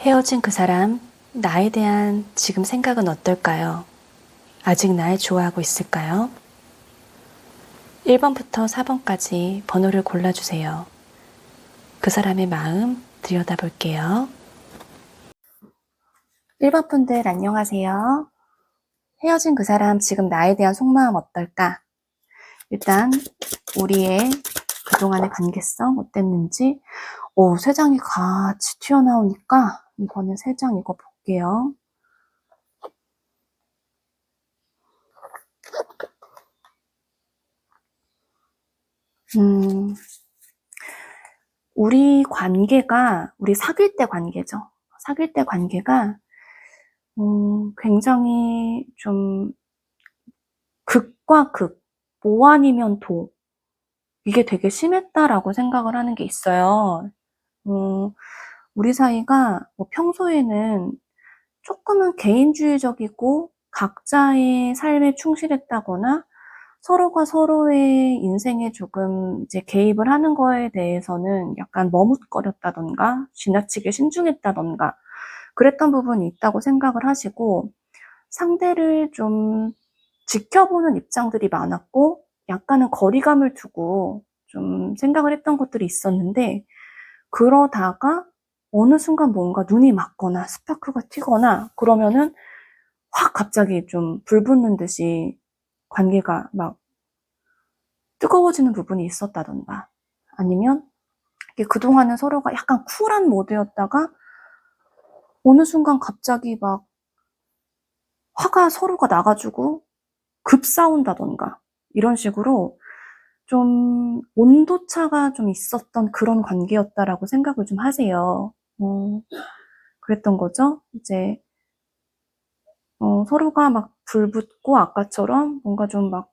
헤어진 그 사람, 나에 대한 지금 생각은 어떨까요? 아직 날 좋아하고 있을까요? 1번부터 4번까지 번호를 골라주세요. 그 사람의 마음 들여다볼게요. 1번 분들 안녕하세요. 헤어진 그 사람 지금 나에 대한 속마음 어떨까? 일단 우리의 그동안의 관계성 어땠는지 3장이 같이 튀어나오니까 이번에 3장 이거 볼게요. 우리 관계가, 우리 사귈 때 관계죠. 사귈 때 관계가, 굉장히 좀 극과 극, 모 아니면 도, 이게 되게 심했다라고 생각을 하는 게 있어요. 우리 사이가 뭐 평소에는 조금은 개인주의적이고 각자의 삶에 충실했다거나 서로가 서로의 인생에 조금 이제 개입을 하는 거에 대해서는 약간 머뭇거렸다던가 지나치게 신중했다던가 그랬던 부분이 있다고 생각을 하시고 상대를 좀 지켜보는 입장들이 많았고 약간은 거리감을 두고 좀 생각을 했던 것들이 있었는데 그러다가 어느 순간 뭔가 눈이 맞거나 스파크가 튀거나 그러면은 확 갑자기 좀 불 붙는 듯이 관계가 막 뜨거워지는 부분이 있었다던가 아니면 그동안은 서로가 약간 쿨한 모드였다가 어느 순간 갑자기 막 화가 서로가 나가지고 급 싸운다던가 이런 식으로 좀 온도차가 좀 있었던 그런 관계였다라고 생각을 좀 하세요. 그랬던 거죠. 이제 서로가 막 불붙고 아까처럼 뭔가 좀 막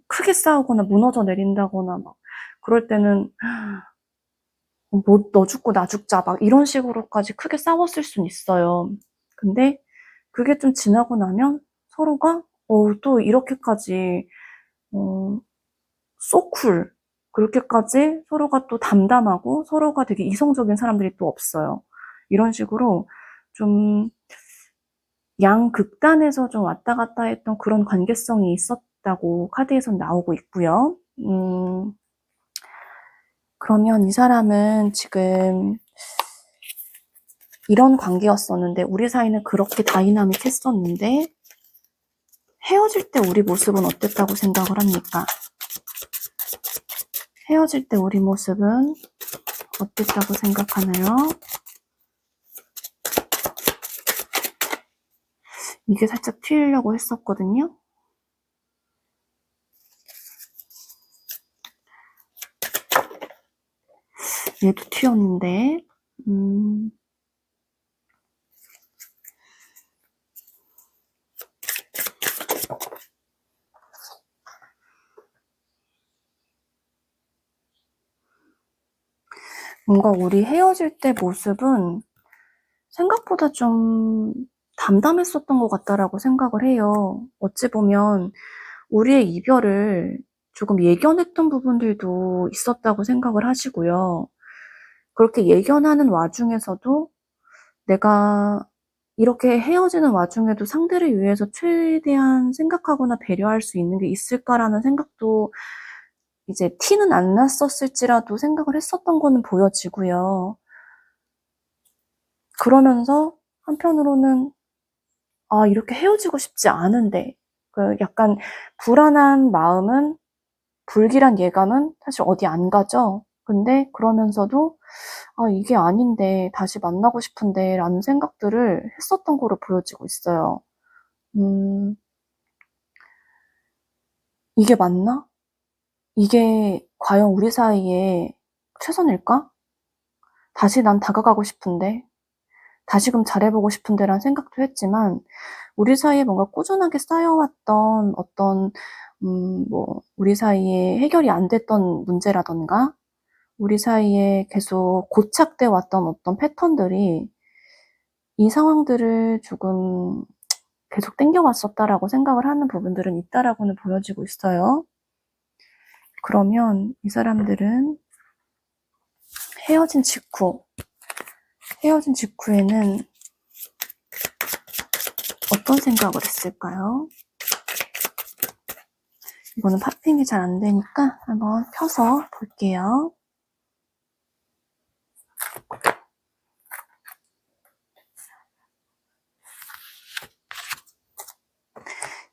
크게 싸우거나 무너져 내린다거나 막 그럴 때는 뭐 너 죽고 나 죽자 막 이런 식으로까지 크게 싸웠을 순 있어요. 근데 그게 좀 지나고 나면 서로가 또 이렇게까지 so cool 그렇게까지 서로가 또 담담하고 서로가 되게 이성적인 사람들이 또 없어요. 이런 식으로 좀 양극단에서 좀 왔다 갔다 했던 그런 관계성이 있었다고 카드에선 나오고 있고요. 그러면 이 사람은 지금 이런 관계였었는데 우리 사이는 그렇게 다이나믹했었는데 헤어질 때 우리 모습은 어땠다고 생각을 합니까? 헤어질 때 우리 모습은 어땠다고 생각하나요? 이게 살짝 튀려고 했었거든요. 얘도 튀었는데 뭔가 우리 헤어질 때 모습은 생각보다 좀 담담했었던 것 같다라고 생각을 해요. 어찌 보면 우리의 이별을 조금 예견했던 부분들도 있었다고 생각을 하시고요. 그렇게 예견하는 와중에서도 내가 이렇게 헤어지는 와중에도 상대를 위해서 최대한 생각하거나 배려할 수 있는 게 있을까라는 생각도 이제 티는 안 났었을지라도 생각을 했었던 거는 보여지고요. 그러면서 한편으로는 이렇게 헤어지고 싶지 않은데 그 약간 불안한 마음은 불길한 예감은 사실 어디 안 가죠. 근데 그러면서도 이게 아닌데 다시 만나고 싶은데 라는 생각들을 했었던 거로 보여지고 있어요. 이게 맞나? 이게 과연 우리 사이에 최선일까? 다시 난 다가가고 싶은데 다시금 잘해보고 싶은데 라는 생각도 했지만 우리 사이에 뭔가 꾸준하게 쌓여왔던 어떤 우리 사이에 해결이 안 됐던 문제라던가 우리 사이에 계속 고착돼 왔던 어떤 패턴들이 이 상황들을 조금 계속 땡겨왔었다라고 생각을 하는 부분들은 있다라고는 보여지고 있어요. 그러면 이 사람들은 헤어진 직후에는 어떤 생각을 했을까요? 이거는 팝핑이 잘 안 되니까 한번 펴서 볼게요.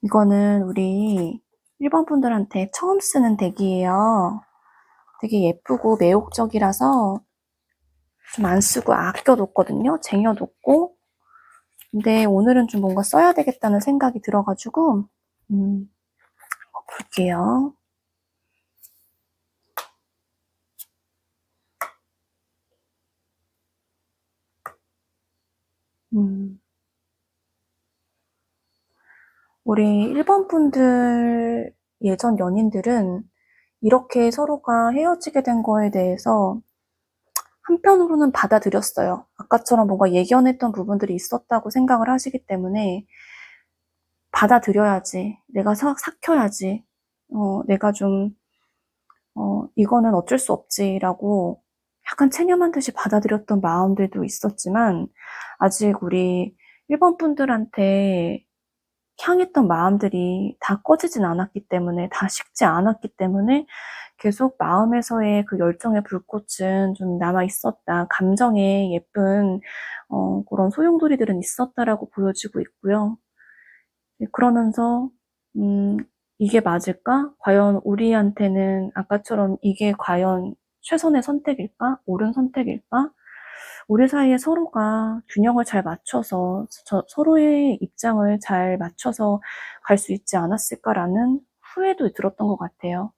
이거는 우리 1번 분들한테 처음 쓰는 덱이에요. 되게 예쁘고 매혹적이라서 좀 안 쓰고 아껴뒀거든요. 쟁여뒀고. 근데 오늘은 좀 뭔가 써야 되겠다는 생각이 들어가지고 볼게요. 우리 1번 분들 예전 연인들은 이렇게 서로가 헤어지게 된 거에 대해서 한편으로는 받아들였어요. 아까처럼 뭔가 예견했던 부분들이 있었다고 생각을 하시기 때문에 받아들여야지. 내가 삭혀야지. 내가 좀, 이거는 어쩔 수 없지라고 약간 체념한 듯이 받아들였던 마음들도 있었지만, 아직 우리 1번 분들한테 향했던 마음들이 다 꺼지진 않았기 때문에, 다 식지 않았기 때문에, 계속 마음에서의 그 열정의 불꽃은 좀 남아 있었다. 감정에 예쁜, 그런 소용돌이들은 있었다라고 보여지고 있고요. 그러면서 이게 맞을까? 과연 우리한테는 아까처럼 이게 과연 최선의 선택일까? 옳은 선택일까? 우리 사이에 서로가 균형을 잘 맞춰서 서로의 입장을 잘 맞춰서 갈 수 있지 않았을까라는 후회도 들었던 것 같아요.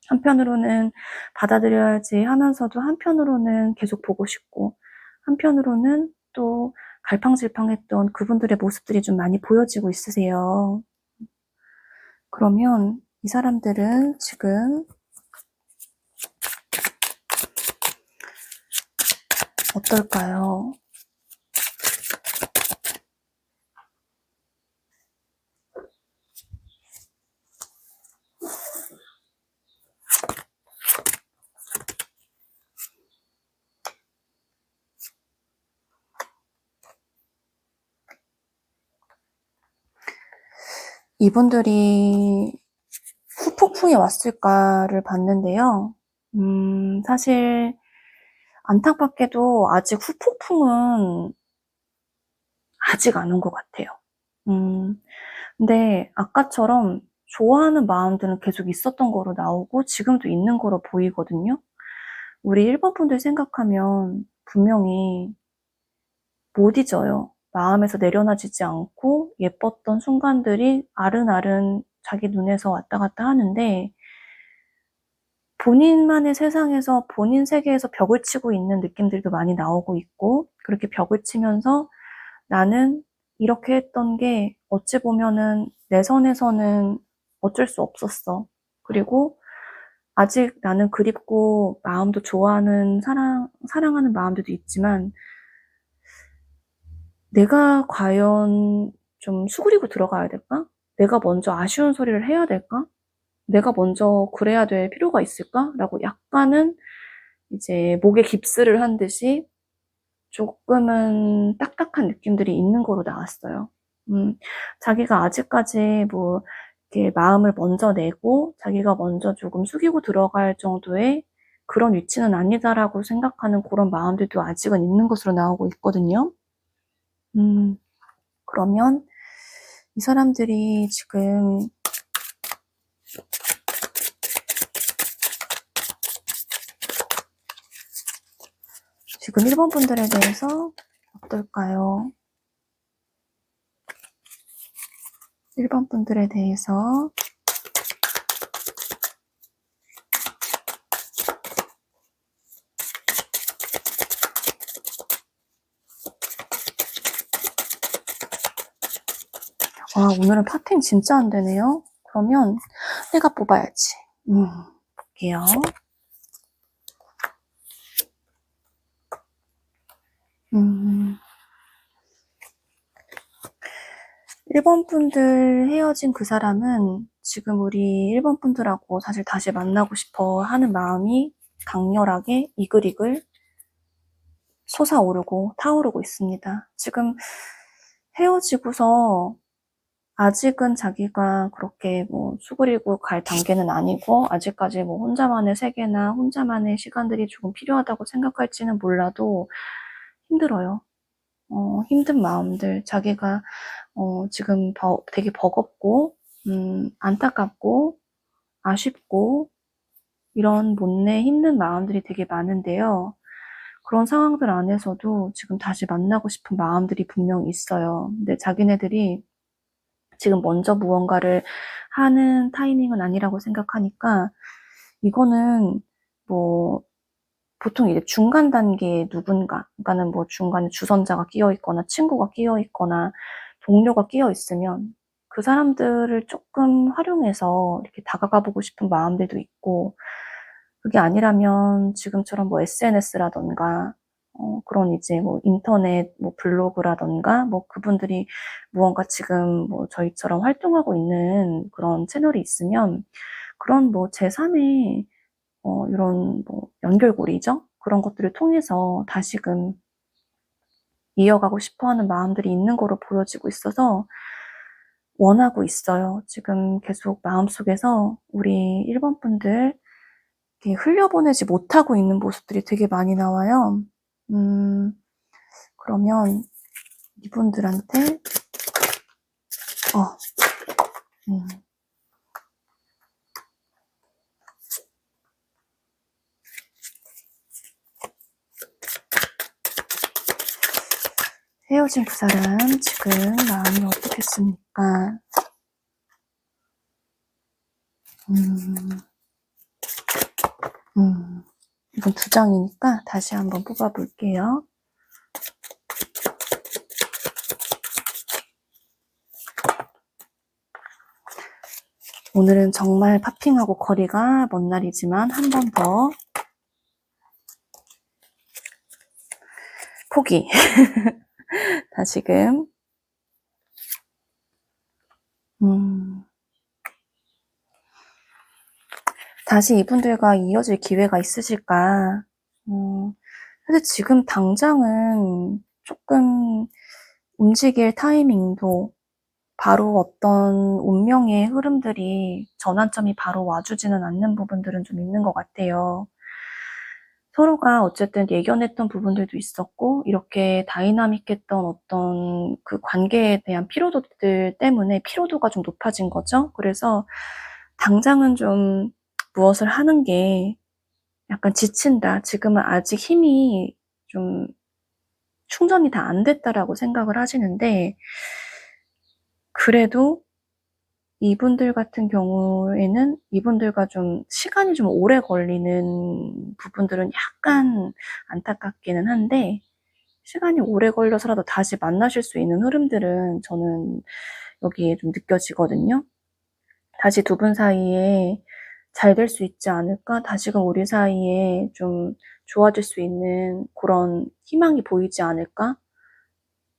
한편으로는 받아들여야지 하면서도 한편으로는 계속 보고 싶고 한편으로는 또 갈팡질팡했던 그분들의 모습들이 좀 많이 보여지고 있으세요. 그러면 이 사람들은 지금 어떨까요? 이분들이 후폭풍이 왔을까를 봤는데요. 사실 안타깝게도 아직 후폭풍은 아직 안 온 것 같아요. 근데 아까처럼 좋아하는 마음들은 계속 있었던 거로 나오고 지금도 있는 거로 보이거든요. 우리 1번 분들 생각하면 분명히 못 잊어요. 마음에서 내려놔지지 않고 예뻤던 순간들이 아른아른 자기 눈에서 왔다 갔다 하는데 본인만의 세상에서 본인 세계에서 벽을 치고 있는 느낌들도 많이 나오고 있고 그렇게 벽을 치면서 나는 이렇게 했던 게 어찌 보면은 내 선에서는 어쩔 수 없었어. 그리고 아직 나는 그립고 마음도 좋아하는 사랑하는 마음들도 있지만 내가 과연 좀 수그리고 들어가야 될까? 내가 먼저 아쉬운 소리를 해야 될까? 내가 먼저 그래야 될 필요가 있을까? 라고 약간은 이제 목에 깁스를 한 듯이 조금은 딱딱한 느낌들이 있는 거로 나왔어요. 자기가 아직까지 뭐, 이렇게 마음을 먼저 내고, 자기가 먼저 조금 숙이고 들어갈 정도의 그런 위치는 아니다라고 생각하는 그런 마음들도 아직은 있는 것으로 나오고 있거든요. 그러면 이 사람들이 지금 1번 분들에 대해서 어떨까요? 1번 분들에 대해서 오늘은 파팅 진짜 안 되네요. 그러면 내가 뽑아야지. 볼게요. 1번 분들 헤어진 그 사람은 지금 우리 1번 분들하고 사실 다시 만나고 싶어 하는 마음이 강렬하게 이글이글 솟아오르고 타오르고 있습니다. 지금 헤어지고서 아직은 자기가 그렇게 뭐 수그리고 갈 단계는 아니고 아직까지 뭐 혼자만의 세계나 혼자만의 시간들이 조금 필요하다고 생각할지는 몰라도 힘들어요. 힘든 마음들, 자기가 지금 되게 버겁고 안타깝고 아쉽고 이런 못내 힘든 마음들이 되게 많은데요. 그런 상황들 안에서도 지금 다시 만나고 싶은 마음들이 분명히 있어요. 근데 자기네들이 지금 먼저 무언가를 하는 타이밍은 아니라고 생각하니까 이거는 뭐 보통 이제 중간 단계의 누군가, 그러니까는 뭐 중간에 주선자가 끼어 있거나 친구가 끼어 있거나 동료가 끼어 있으면 그 사람들을 조금 활용해서 이렇게 다가가 보고 싶은 마음들도 있고, 그게 아니라면 지금처럼 뭐 SNS라던가 그런 이제 뭐 인터넷 뭐 블로그라던가 뭐 그분들이 무언가 지금 뭐 저희처럼 활동하고 있는 그런 채널이 있으면 그런 뭐 제3의 이런 뭐 연결고리죠. 그런 것들을 통해서 다시금 이어가고 싶어 하는 마음들이 있는 거로 보여지고 있어서 원하고 있어요. 지금 계속 마음속에서 우리 1번 분들 이렇게 흘려보내지 못하고 있는 모습들이 되게 많이 나와요. 그러면 이분들한테 음, 헤어진 그 사람 지금 마음이 어떻겠습니까? 이건 2장이니까 다시 한번 뽑아볼게요. 오늘은 정말 파핑하고 거리가 먼 날이지만 한 번 더 포기. 다시금 다시 이분들과 이어질 기회가 있으실까? 사실 지금 당장은 조금 움직일 타이밍도 바로 어떤 운명의 흐름들이 전환점이 바로 와주지는 않는 부분들은 좀 있는 것 같아요. 서로가 어쨌든 예견했던 부분들도 있었고 이렇게 다이나믹했던 어떤 그 관계에 대한 피로도들 때문에 피로도가 좀 높아진 거죠. 그래서 당장은 좀 무엇을 하는 게 약간 지친다. 지금은 아직 힘이 좀 충전이 다 안 됐다라고 생각을 하시는데 그래도 이분들 같은 경우에는 이분들과 좀 시간이 좀 오래 걸리는 부분들은 약간 안타깝기는 한데 시간이 오래 걸려서라도 다시 만나실 수 있는 흐름들은 저는 여기에 좀 느껴지거든요. 다시 두 분 사이에 잘 될 수 있지 않을까? 다시금 우리 사이에 좀 좋아질 수 있는 그런 희망이 보이지 않을까?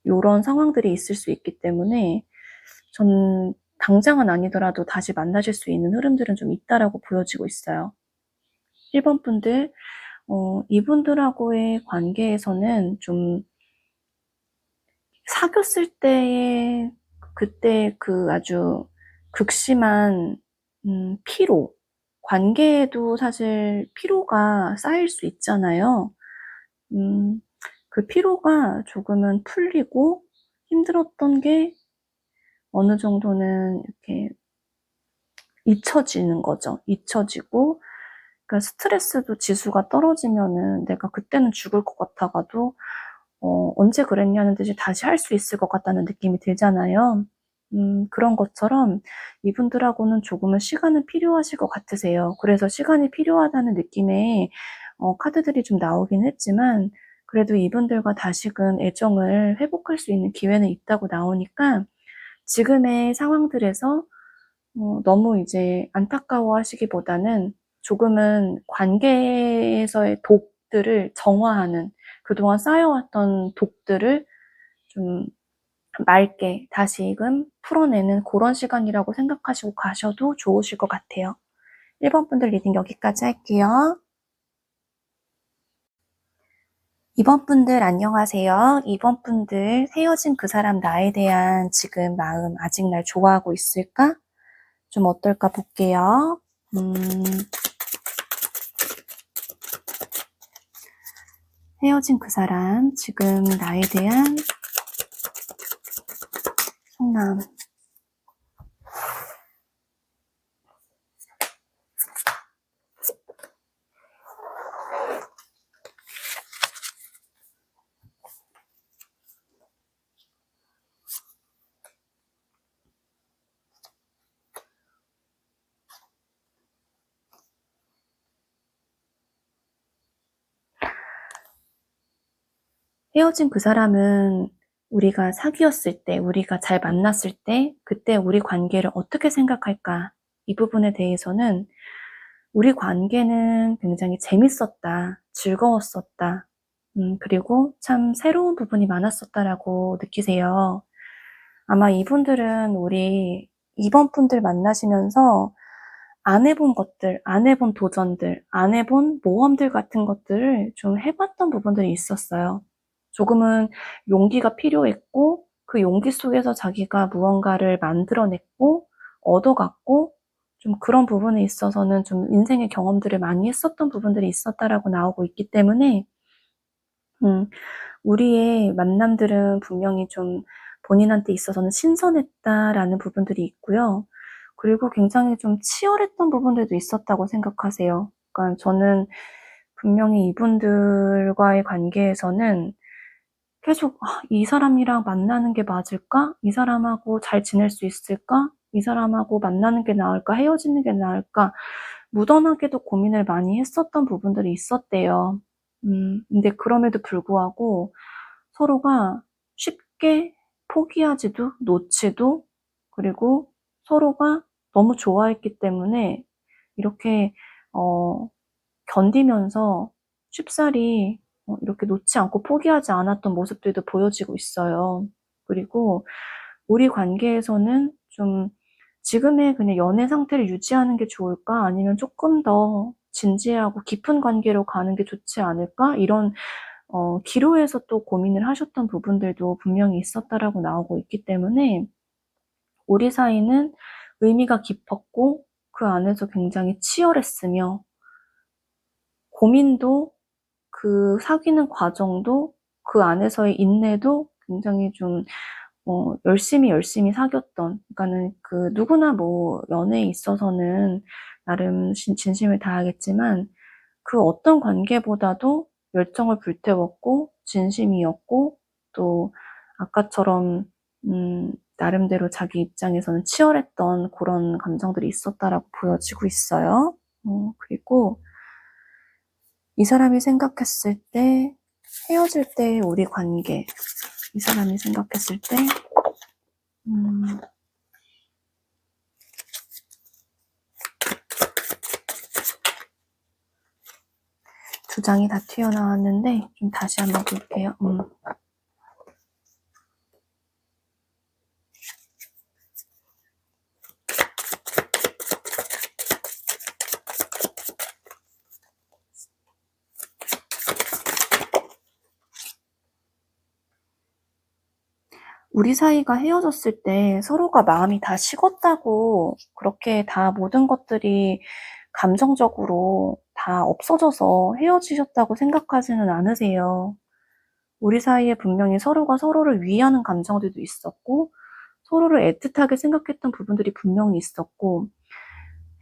요런 상황들이 있을 수 있기 때문에 전 당장은 아니더라도 다시 만나실 수 있는 흐름들은 좀 있다라고 보여지고 있어요. 1번 분들, 이분들하고의 관계에서는 좀 사귀었을 때의 그때 그 아주 극심한 피로, 관계에도 사실 피로가 쌓일 수 있잖아요. 그 피로가 조금은 풀리고 힘들었던 게 어느 정도는 이렇게 잊혀지는 거죠. 잊혀지고, 그러니까 스트레스도 지수가 떨어지면은 내가 그때는 죽을 것 같아가도, 언제 그랬냐는 듯이 다시 할 수 있을 것 같다는 느낌이 들잖아요. 그런 것처럼 이분들하고는 조금은 시간은 필요하실 것 같으세요. 그래서 시간이 필요하다는 느낌의 카드들이 좀 나오긴 했지만, 그래도 이분들과 다시금 애정을 회복할 수 있는 기회는 있다고 나오니까, 지금의 상황들에서 너무 이제 안타까워하시기보다는 조금은 관계에서의 독들을 정화하는, 그동안 쌓여왔던 독들을 좀 맑게 다시금 풀어내는 그런 시간이라고 생각하시고 가셔도 좋으실 것 같아요. 1번 분들 리딩 여기까지 할게요. 2번 분들 안녕하세요. 2번 분들 헤어진 그 사람 나에 대한 지금 마음 아직 날 좋아하고 있을까? 좀 어떨까 볼게요. 헤어진 그 사람 지금 나에 대한 속마음. 헤어진 그 사람은 우리가 사귀었을 때, 우리가 잘 만났을 때, 그때 우리 관계를 어떻게 생각할까? 이 부분에 대해서는 우리 관계는 굉장히 재밌었다, 즐거웠었다, 그리고 참 새로운 부분이 많았었다라고 느끼세요. 아마 이분들은 우리 2번 분들 만나시면서 안 해본 것들, 안 해본 도전들, 안 해본 모험들 같은 것들을 좀 해봤던 부분들이 있었어요. 조금은 용기가 필요했고, 그 용기 속에서 자기가 무언가를 만들어냈고, 얻어갔고, 좀 그런 부분에 있어서는 좀 인생의 경험들을 많이 했었던 부분들이 있었다라고 나오고 있기 때문에, 우리의 만남들은 분명히 좀 본인한테 있어서는 신선했다라는 부분들이 있고요. 그리고 굉장히 좀 치열했던 부분들도 있었다고 생각하세요. 그러니까 저는 분명히 이분들과의 관계에서는 계속 이 사람이랑 만나는 게 맞을까? 이 사람하고 잘 지낼 수 있을까? 이 사람하고 만나는 게 나을까? 헤어지는 게 나을까? 무던하게도 고민을 많이 했었던 부분들이 있었대요. 근데 그럼에도 불구하고 서로가 쉽게 포기하지도 놓지도 그리고 서로가 너무 좋아했기 때문에 이렇게 견디면서 쉽사리 이렇게 놓지 않고 포기하지 않았던 모습들도 보여지고 있어요. 그리고 우리 관계에서는 좀 지금의 그냥 연애 상태를 유지하는 게 좋을까? 아니면 조금 더 진지하고 깊은 관계로 가는 게 좋지 않을까? 이런 기로에서 또 고민을 하셨던 부분들도 분명히 있었다라고 나오고 있기 때문에 우리 사이는 의미가 깊었고 그 안에서 굉장히 치열했으며 고민도 그 사귀는 과정도 그 안에서의 인내도 굉장히 좀 열심히 사귀었던, 그러니까는 그 누구나 뭐 연애에 있어서는 나름 진심을 다하겠지만 그 어떤 관계보다도 열정을 불태웠고 진심이었고 또 아까처럼 나름대로 자기 입장에서는 치열했던 그런 감정들이 있었다라고 보여지고 있어요. 그리고 이 사람이 생각했을 때 헤어질 때 우리 관계, 이 사람이 생각했을 때 두 장이 다 튀어나왔는데 좀 다시 한번 볼게요. 우리 사이가 헤어졌을 때 서로가 마음이 다 식었다고 그렇게 다 모든 것들이 감정적으로 다 없어져서 헤어지셨다고 생각하지는 않으세요. 우리 사이에 분명히 서로가 서로를 위하는 감정들도 있었고 서로를 애틋하게 생각했던 부분들이 분명히 있었고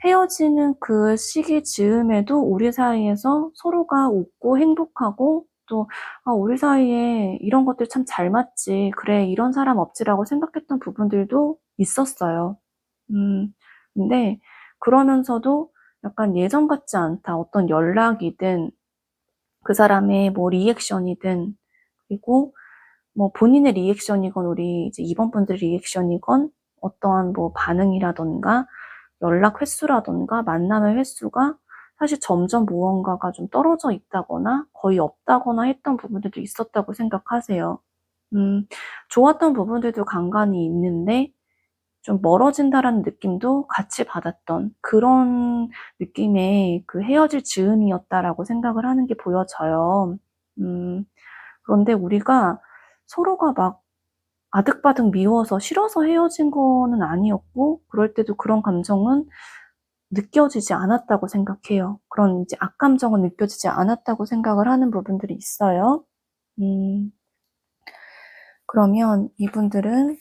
헤어지는 그 시기 즈음에도 우리 사이에서 서로가 웃고 행복하고 또 우리 사이에 이런 것들 참 잘 맞지. 그래, 이런 사람 없지라고 생각했던 부분들도 있었어요. 근데 그러면서도 약간 예전 같지 않다. 어떤 연락이든 그 사람의 뭐 리액션이든 그리고 뭐 본인의 리액션이건 우리 이제 2번 분들 리액션이건 어떠한 뭐 반응이라던가 연락 횟수라던가 만남의 횟수가 사실 점점 무언가가 좀 떨어져 있다거나 거의 없다거나 했던 부분들도 있었다고 생각하세요. 좋았던 부분들도 간간히 있는데 좀 멀어진다라는 느낌도 같이 받았던 그런 느낌의 그 헤어질 즈음이었다라고 생각을 하는 게 보여져요. 그런데 우리가 서로가 막 아득바득 미워서 싫어서 헤어진 거는 아니었고, 그럴 때도 그런 감정은 느껴지지 않았다고 생각해요. 그런 이제 악감정은 느껴지지 않았다고 생각을 하는 부분들이 있어요. 그러면 이분들은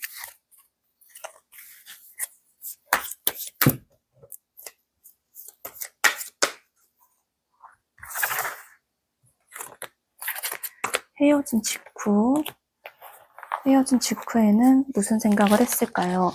헤어진 직후에는 무슨 생각을 했을까요?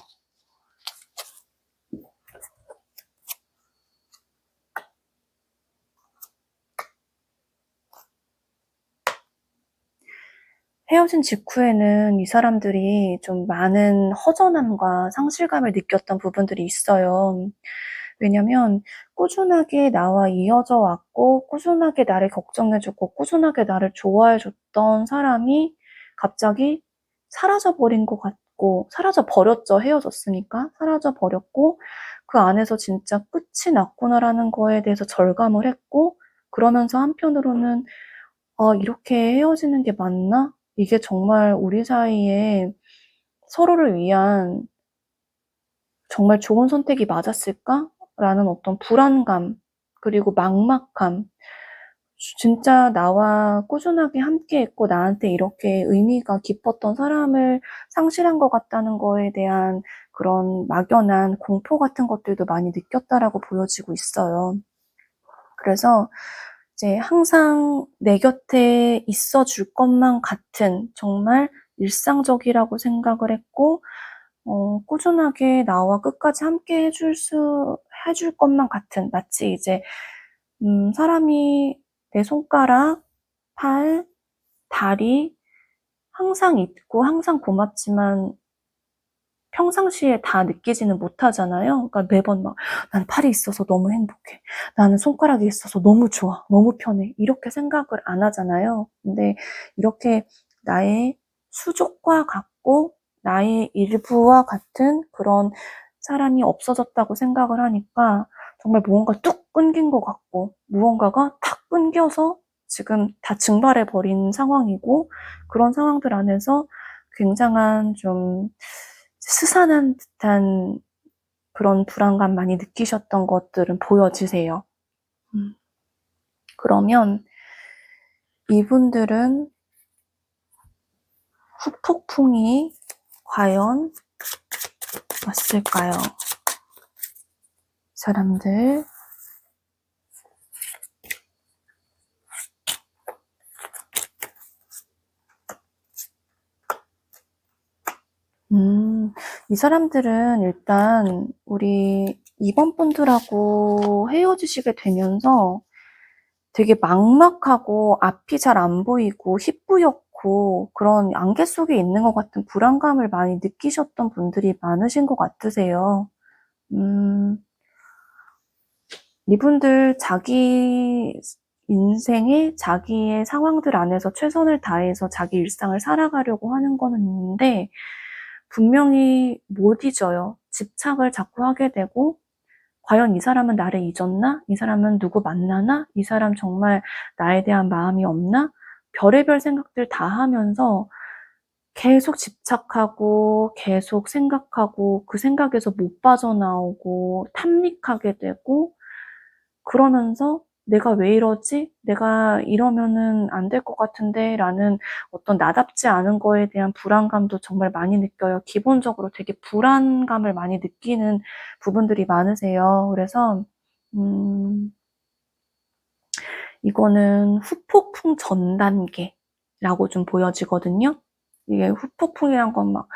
헤어진 직후에는 이 사람들이 좀 많은 허전함과 상실감을 느꼈던 부분들이 있어요. 왜냐면 꾸준하게 나와 이어져 왔고, 꾸준하게 나를 걱정해줬고, 꾸준하게 나를 좋아해줬던 사람이 갑자기 사라져버린 것 같고, 사라져버렸죠. 헤어졌으니까. 사라져버렸고, 그 안에서 진짜 끝이 났구나라는 거에 대해서 절감을 했고, 그러면서 한편으로는 이렇게 헤어지는 게 맞나? 이게 정말 우리 사이에 서로를 위한 정말 좋은 선택이 맞았을까? 라는 어떤 불안감, 그리고 막막함. 진짜 나와 꾸준하게 함께 했고 나한테 이렇게 의미가 깊었던 사람을 상실한 것 같다는 거에 대한 그런 막연한 공포 같은 것들도 많이 느꼈다라고 보여지고 있어요. 그래서 이제 항상 내 곁에 있어 줄 것만 같은 정말 일상적이라고 생각을 했고, 꾸준하게 나와 끝까지 함께 해줄 것만 같은, 마치 이제, 사람이 내 손가락, 팔, 다리, 항상 있고 항상 고맙지만 평상시에 다 느끼지는 못하잖아요. 그러니까 매번 막, 난 팔이 있어서 너무 행복해. 나는 손가락이 있어서 너무 좋아. 너무 편해. 이렇게 생각을 안 하잖아요. 근데 이렇게 나의 수족과 같고, 나의 일부와 같은 그런 사람이 없어졌다고 생각을 하니까 정말 무언가 뚝 끊긴 것 같고, 무언가가 탁 끊겨서 지금 다 증발해버린 상황이고, 그런 상황들 안에서 굉장한 좀 스산한 듯한 그런 불안감 많이 느끼셨던 것들은 보여지세요. 그러면 이분들은 후폭풍이 과연 왔을까요? 사람들. 이 사람들은 일단 우리 2번 분들하고 헤어지시게 되면서 되게 막막하고 앞이 잘 안 보이고 희뿌옇고 그런 안개 속에 있는 것 같은 불안감을 많이 느끼셨던 분들이 많으신 것 같으세요. 이분들 자기 인생에 자기의 상황들 안에서 최선을 다해서 자기 일상을 살아가려고 하는 거는 있는데 분명히 못 잊어요. 집착을 자꾸 하게 되고 과연 이 사람은 나를 잊었나? 이 사람은 누구 만나나? 이 사람 정말 나에 대한 마음이 없나? 별의별 생각들 다 하면서 계속 집착하고 계속 생각하고 그 생각에서 못 빠져나오고 탐닉하게 되고 그러면서 '내가 왜 이러지? 내가 이러면은 안 될 것 같은데.' 라는 어떤 나답지 않은 거에 대한 불안감도 정말 많이 느껴요. 기본적으로 되게 불안감을 많이 느끼는 부분들이 많으세요. 그래서 이거는 후폭풍 전 단계라고 좀 보여지거든요. 이게 후폭풍이란 건 막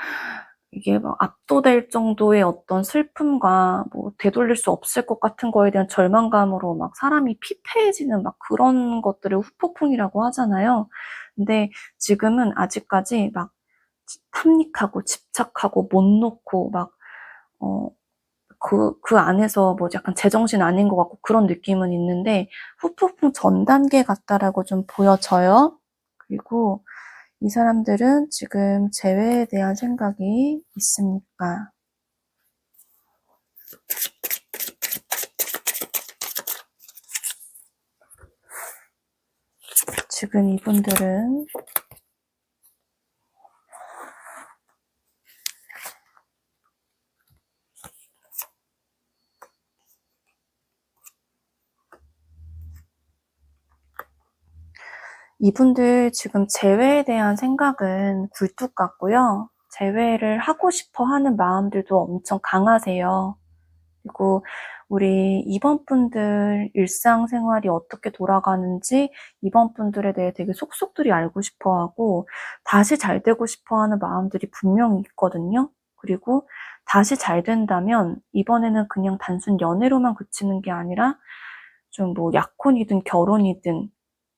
이게 막 압도될 정도의 어떤 슬픔과 뭐 되돌릴 수 없을 것 같은 거에 대한 절망감으로 막 사람이 피폐해지는 막 그런 것들을 후폭풍이라고 하잖아요. 근데 지금은 아직까지 막 탐닉하고 집착하고 못 놓고 막 그 안에서 뭐 약간 제정신 아닌 것 같고 그런 느낌은 있는데 후폭풍 전 단계 같다라고 좀 보여져요. 그리고 이 사람들은 지금 재회에 대한 생각이 있습니까? 지금 이분들 지금 재회에 대한 생각은 굴뚝 같고요. 재회를 하고 싶어 하는 마음들도 엄청 강하세요. 그리고 우리 이번 분들 일상생활이 어떻게 돌아가는지 이번 분들에 대해 되게 속속들이 알고 싶어 하고 다시 잘 되고 싶어 하는 마음들이 분명히 있거든요. 그리고 다시 잘 된다면 이번에는 그냥 단순 연애로만 그치는 게 아니라 좀 뭐 약혼이든 결혼이든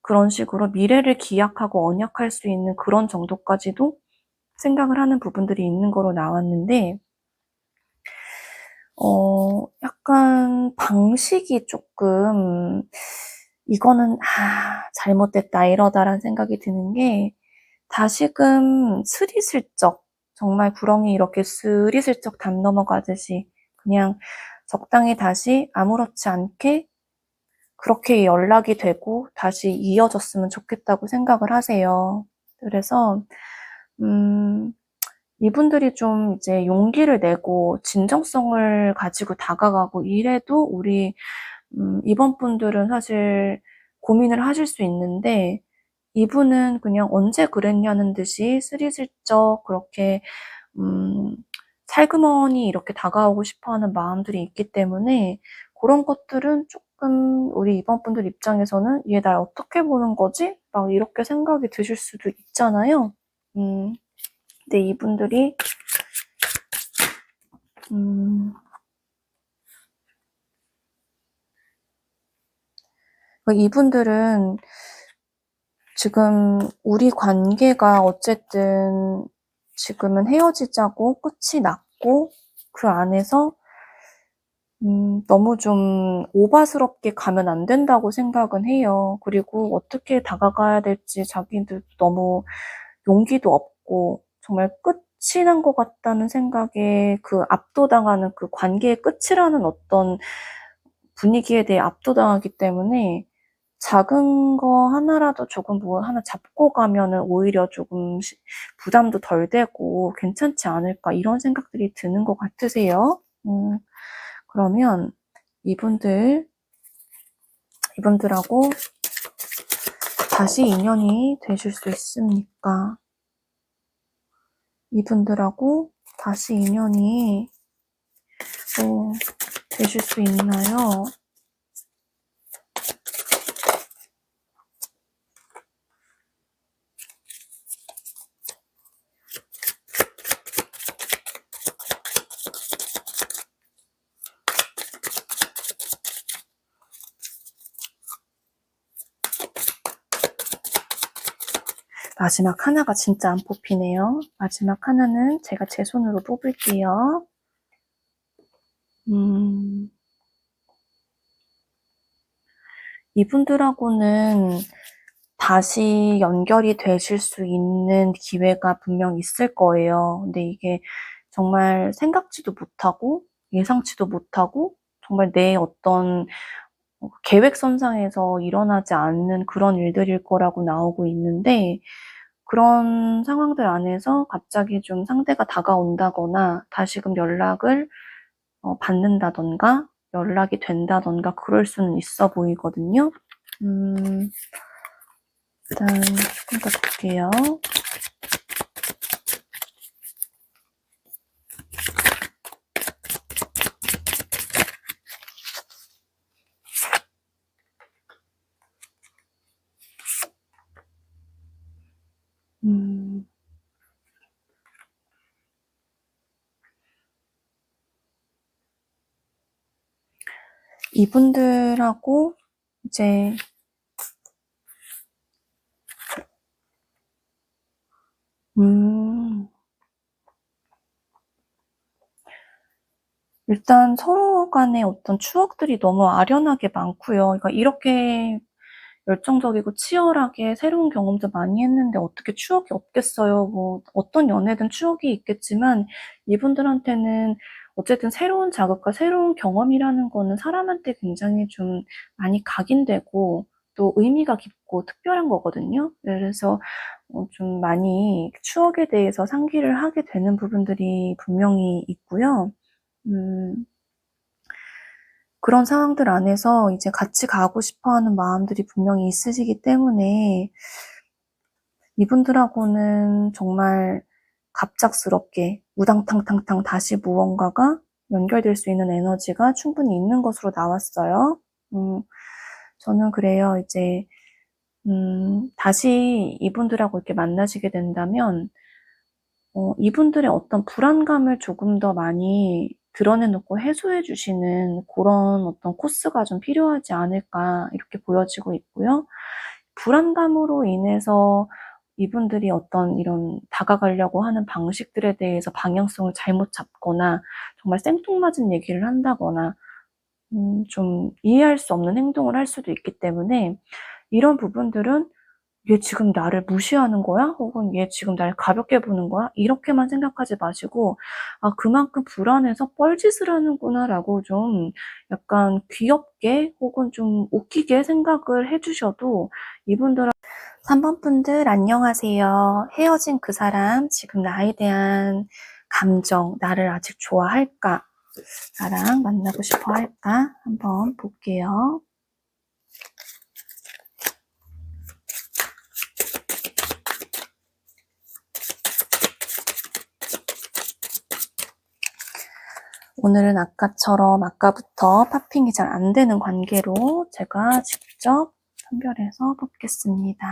그런 식으로 미래를 기약하고 언약할 수 있는 그런 정도까지도 생각을 하는 부분들이 있는 거로 나왔는데, 약간 방식이 조금, 이거는, 잘못됐다, 이러다라는 생각이 드는 게, 다시금 스리슬쩍, 정말 구렁이 이렇게 스리슬쩍 담 넘어가듯이, 그냥 적당히 다시 아무렇지 않게 그렇게 연락이 되고 다시 이어졌으면 좋겠다고 생각을 하세요. 그래서, 이분들이 좀 이제 용기를 내고 진정성을 가지고 다가가고 이래도 우리, 이번 분들은 사실 고민을 하실 수 있는데, 이분은 그냥 언제 그랬냐는 듯이 스리슬쩍 그렇게, 음, 살그머니 이렇게 다가오고 싶어 하는 마음들이 있기 때문에 그런 것들은 조금 우리 이번 분들 입장에서는 얘 날 어떻게 보는 거지? 막 이렇게 생각이 드실 수도 있잖아요. 근데 이분들이, 음, 이분들은 지금 우리 관계가 어쨌든 지금은 헤어지자고 끝이 났고 그 안에서 너무 좀 오바스럽게 가면 안 된다고 생각은 해요. 그리고 어떻게 다가가야 될지 자기도 너무 용기도 없고 정말 끝이 난 것 같다는 생각에 그 압도당하는 그 관계의 끝이라는 어떤 분위기에 대해 압도당하기 때문에 작은 거 하나라도 조금 뭐 하나 잡고 가면은 오히려 조금 부담도 덜 되고 괜찮지 않을까 이런 생각들이 드는 것 같으세요. 그러면 이분들하고 다시 인연이 되실 수 있습니까? 이분들하고 다시 인연이 되실 수 있나요? 마지막 하나가 진짜 안 뽑히네요. 마지막 하나는 제가 제 손으로 뽑을게요. 이분들하고는 다시 연결이 되실 수 있는 기회가 분명 있을 거예요. 근데 이게 정말 생각지도 못하고 예상치도 못하고 정말 내 어떤 계획선상에서 일어나지 않는 그런 일들일 거라고 나오고 있는데 그런 상황들 안에서 갑자기 좀 상대가 다가온다거나 다시금 연락을 받는다던가 연락이 된다던가 그럴 수는 있어 보이거든요. 일단 조금 더 볼게요. 이분들하고 이제 일단 서로 간의 어떤 추억들이 너무 아련하게 많고요. 그러니까 이렇게 열정적이고 치열하게 새로운 경험도 많이 했는데 어떻게 추억이 없겠어요. 뭐 어떤 연애든 추억이 있겠지만 이분들한테는 어쨌든 새로운 자극과 새로운 경험이라는 거는 사람한테 굉장히 좀 많이 각인되고 또 의미가 깊고 특별한 거거든요. 그래서 좀 많이 추억에 대해서 상기를 하게 되는 부분들이 분명히 있고요. 그런 상황들 안에서 이제 같이 가고 싶어 하는 마음들이 분명히 있으시기 때문에 이분들하고는 정말 갑작스럽게 우당탕탕탕 다시 무언가가 연결될 수 있는 에너지가 충분히 있는 것으로 나왔어요. 저는 그래요. 이제 다시 이분들하고 이렇게 만나시게 된다면 이분들의 어떤 불안감을 조금 더 많이 드러내놓고 해소해 주시는 그런 어떤 코스가 좀 필요하지 않을까 이렇게 보여지고 있고요. 불안감으로 인해서 이분들이 어떤 이런 다가가려고 하는 방식들에 대해서 방향성을 잘못 잡거나 정말 생뚱맞은 얘기를 한다거나 좀 이해할 수 없는 행동을 할 수도 있기 때문에 이런 부분들은 '얘 지금 나를 무시하는 거야?' 혹은 '얘 지금 날 가볍게 보는 거야?' 이렇게만 생각하지 마시고 '아 그만큼 불안해서 뻘짓을 하는구나.'라고 좀 약간 귀엽게 혹은 좀 웃기게 생각을 해 주셔도 이분들은 3번 분들 안녕하세요. 헤어진 그 사람 지금 나에 대한 감정, 나를 아직 좋아할까? 나랑 만나고 싶어 할까? 한번 볼게요. 오늘은 아까처럼 아까부터 파핑이 잘 안 되는 관계로 제가 직접 선별해서 뽑겠습니다.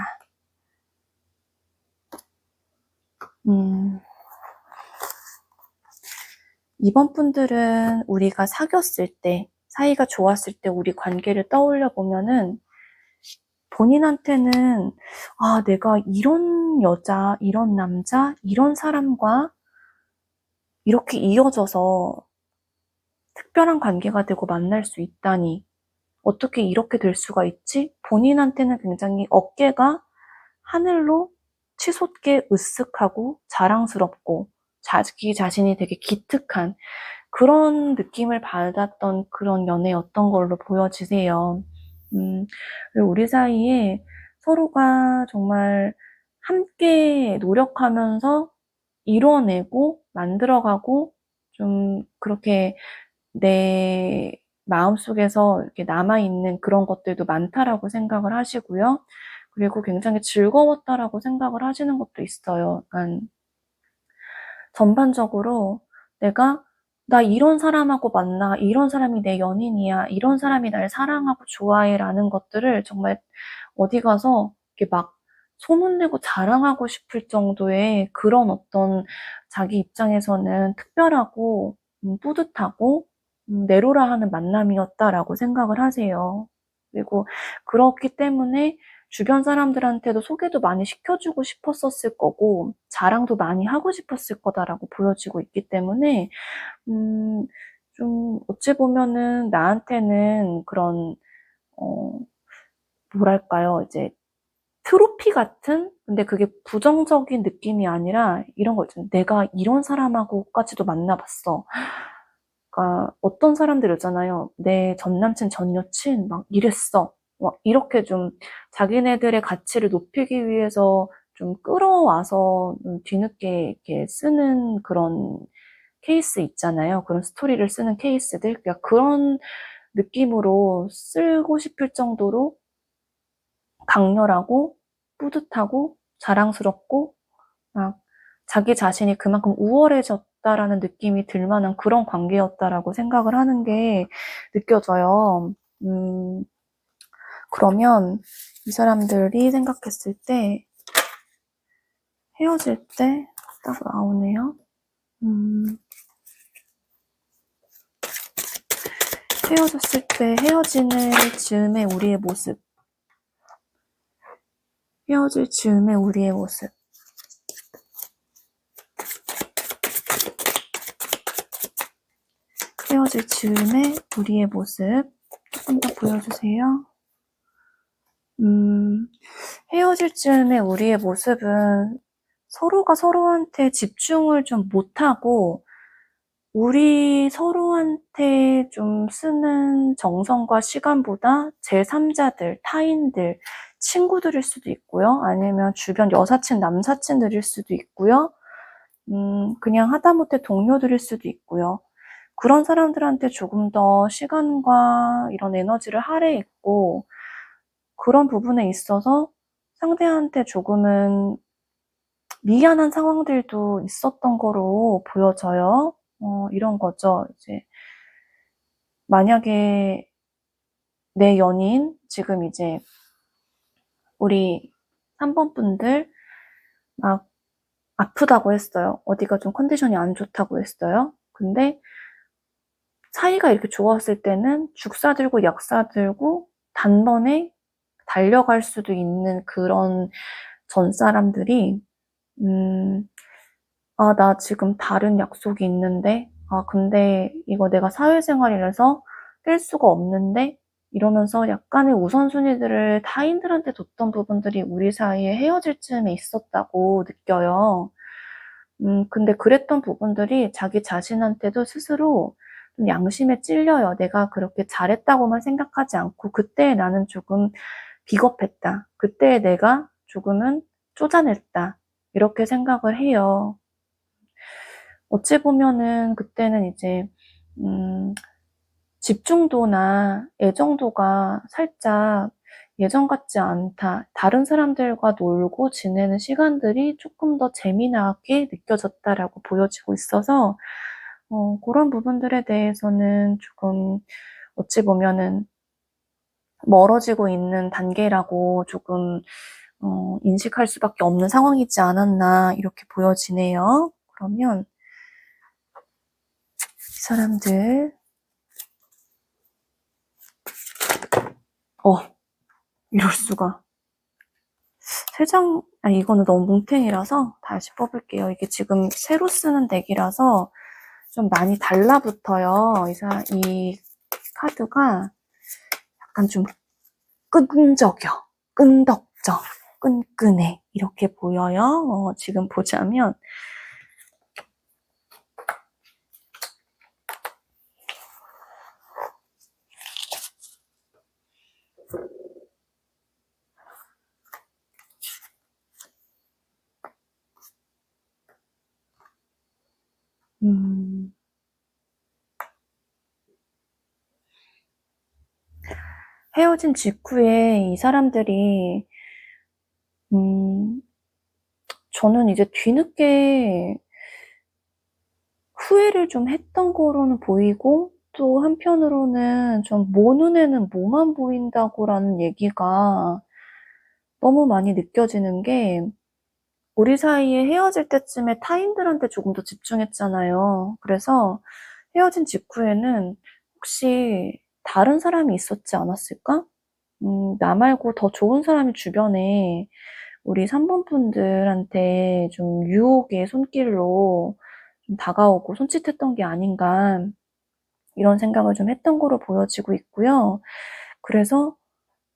이번 분들은 우리가 사귀었을 때, 사이가 좋았을 때 우리 관계를 떠올려 보면은 본인한테는 아, 내가 이런 여자, 이런 남자, 이런 사람과 이렇게 이어져서 특별한 관계가 되고 만날 수 있다니. 어떻게 이렇게 될 수가 있지? 본인한테는 굉장히 어깨가 하늘로 치솟게 으쓱하고 자랑스럽고 자기 자신이 되게 기특한 그런 느낌을 받았던 그런 연애였던 걸로 보여지세요. 우리 사이에 서로가 정말 함께 노력하면서 이뤄내고 만들어가고 좀 그렇게 내 마음속에서 이렇게 남아있는 그런 것들도 많다라고 생각을 하시고요. 그리고 굉장히 즐거웠다라고 생각을 하시는 것도 있어요. 그러니까 전반적으로 내가 나 이런 사람하고 만나, 이런 사람이 내 연인이야, 이런 사람이 날 사랑하고 좋아해라는 것들을 정말 어디 가서 이렇게 막 소문내고 자랑하고 싶을 정도의 그런 어떤 자기 입장에서는 특별하고 뿌듯하고 내로라 하는 만남이었다라고 생각을 하세요. 그리고 그렇기 때문에 주변 사람들한테도 소개도 많이 시켜주고 싶었었을 거고 자랑도 많이 하고 싶었을 거다라고 보여지고 있기 때문에 좀 어찌 보면은 나한테는 그런 뭐랄까요 이제 트로피 같은 근데 그게 부정적인 느낌이 아니라 이런 거 있잖아요. 내가 이런 사람하고까지도 만나봤어. 그러니까 어떤 사람들 있잖아요. 내 전 남친, 전 여친 막 이랬어. 막 이렇게 좀 자기네들의 가치를 높이기 위해서 좀 끌어와서 뒤늦게 이렇게 쓰는 그런 케이스 있잖아요. 그런 스토리를 쓰는 케이스들. 그러니까 그런 느낌으로 쓰고 싶을 정도로 강렬하고 뿌듯하고 자랑스럽고 막 자기 자신이 그만큼 우월해졌다라는 느낌이 들 만한 그런 관계였다라고 생각을 하는 게 느껴져요. 그러면 이 사람들이 생각했을 때 헤어질 때 딱 나오네요. 헤어졌을 때 헤어지는 즈음의 우리의 모습. 헤어질 즈음의 우리의 모습. 헤어질 즈음의 우리의 모습. 조금 더 보여주세요. 헤어질 즈음의 우리의 모습은 서로가 서로한테 집중을 좀 못하고 우리 서로한테 좀 쓰는 정성과 시간보다 제3자들, 타인들, 친구들일 수도 있고요. 아니면 주변 여사친, 남사친들일 수도 있고요. 그냥 하다못해 동료들일 수도 있고요. 그런 사람들한테 조금 더 시간과 이런 에너지를 할애했고, 그런 부분에 있어서 상대한테 조금은 미안한 상황들도 있었던 거로 보여져요. 이런 거죠. 이제, 만약에 내 연인, 지금 이제, 우리 3번 분들 막 아프다고 했어요. 어디가 좀 컨디션이 안 좋다고 했어요. 근데 사이가 이렇게 좋았을 때는 죽 사들고 약 사들고 단번에 달려갈 수도 있는 그런 전 사람들이, 아, 나 지금 다른 약속이 있는데, 아, 근데 이거 내가 사회생활이라서 뺄 수가 없는데, 이러면서 약간의 우선순위들을 타인들한테 뒀던 부분들이 우리 사이에 헤어질 쯤에 있었다고 느껴요. 근데 그랬던 부분들이 자기 자신한테도 스스로 좀 양심에 찔려요. 내가 그렇게 잘했다고만 생각하지 않고, 그때 나는 조금 비겁했다. 그때 내가 조금은 쪼잔했다. 이렇게 생각을 해요. 어찌 보면은 그때는 이제, 집중도나 애정도가 살짝 예전 같지 않다. 다른 사람들과 놀고 지내는 시간들이 조금 더 재미나게 느껴졌다라고 보여지고 있어서, 그런 부분들에 대해서는 조금 어찌 보면은 멀어지고 있는 단계라고 조금, 인식할 수밖에 없는 상황이지 않았나, 이렇게 보여지네요. 그러면 이 사람들, 이럴 수가. 이거는 너무 뭉탱이라서 다시 뽑을게요. 이게 지금 새로 쓰는 덱이라서 좀 많이 달라붙어요. 이 카드가 약간 좀 끈적여, 끈덕져, 끈끈해. 이렇게 보여요. 지금 보자면, 헤어진 직후에 이 사람들이, 음, 저는 이제 뒤늦게 후회를 좀 했던 거로는 보이고, 또 한편으로는 좀 모 눈에는 뭐만 보인다고라는 얘기가 너무 많이 느껴지는 게, 우리 사이에 헤어질 때쯤에 타인들한테 조금 더 집중했잖아요. 그래서 헤어진 직후에는 혹시 다른 사람이 있었지 않았을까? 나 말고 더 좋은 사람이 주변에 우리 3번 분들한테 좀 유혹의 손길로 좀 다가오고 손짓했던 게 아닌가, 이런 생각을 좀 했던 거로 보여지고 있고요. 그래서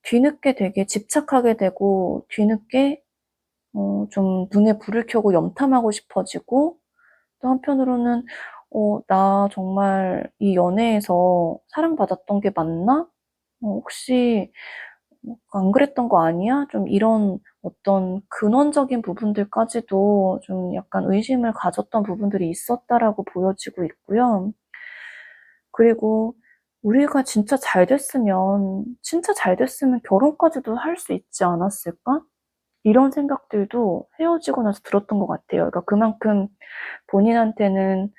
뒤늦게 되게 집착하게 되고, 뒤늦게 좀 눈에 불을 켜고 염탐하고 싶어지고, 또 한편으로는 나 정말 이 연애에서 사랑받았던 게 맞나? 혹시 안 그랬던 거 아니야? 좀 이런 어떤 근원적인 부분들까지도 좀 약간 의심을 가졌던 부분들이 있었다라고 보여지고 있고요. 그리고 우리가 진짜 잘 됐으면 결혼까지도 할 수 있지 않았을까? 이런 생각들도 헤어지고 나서 들었던 것 같아요. 그러니까 그만큼 본인한테는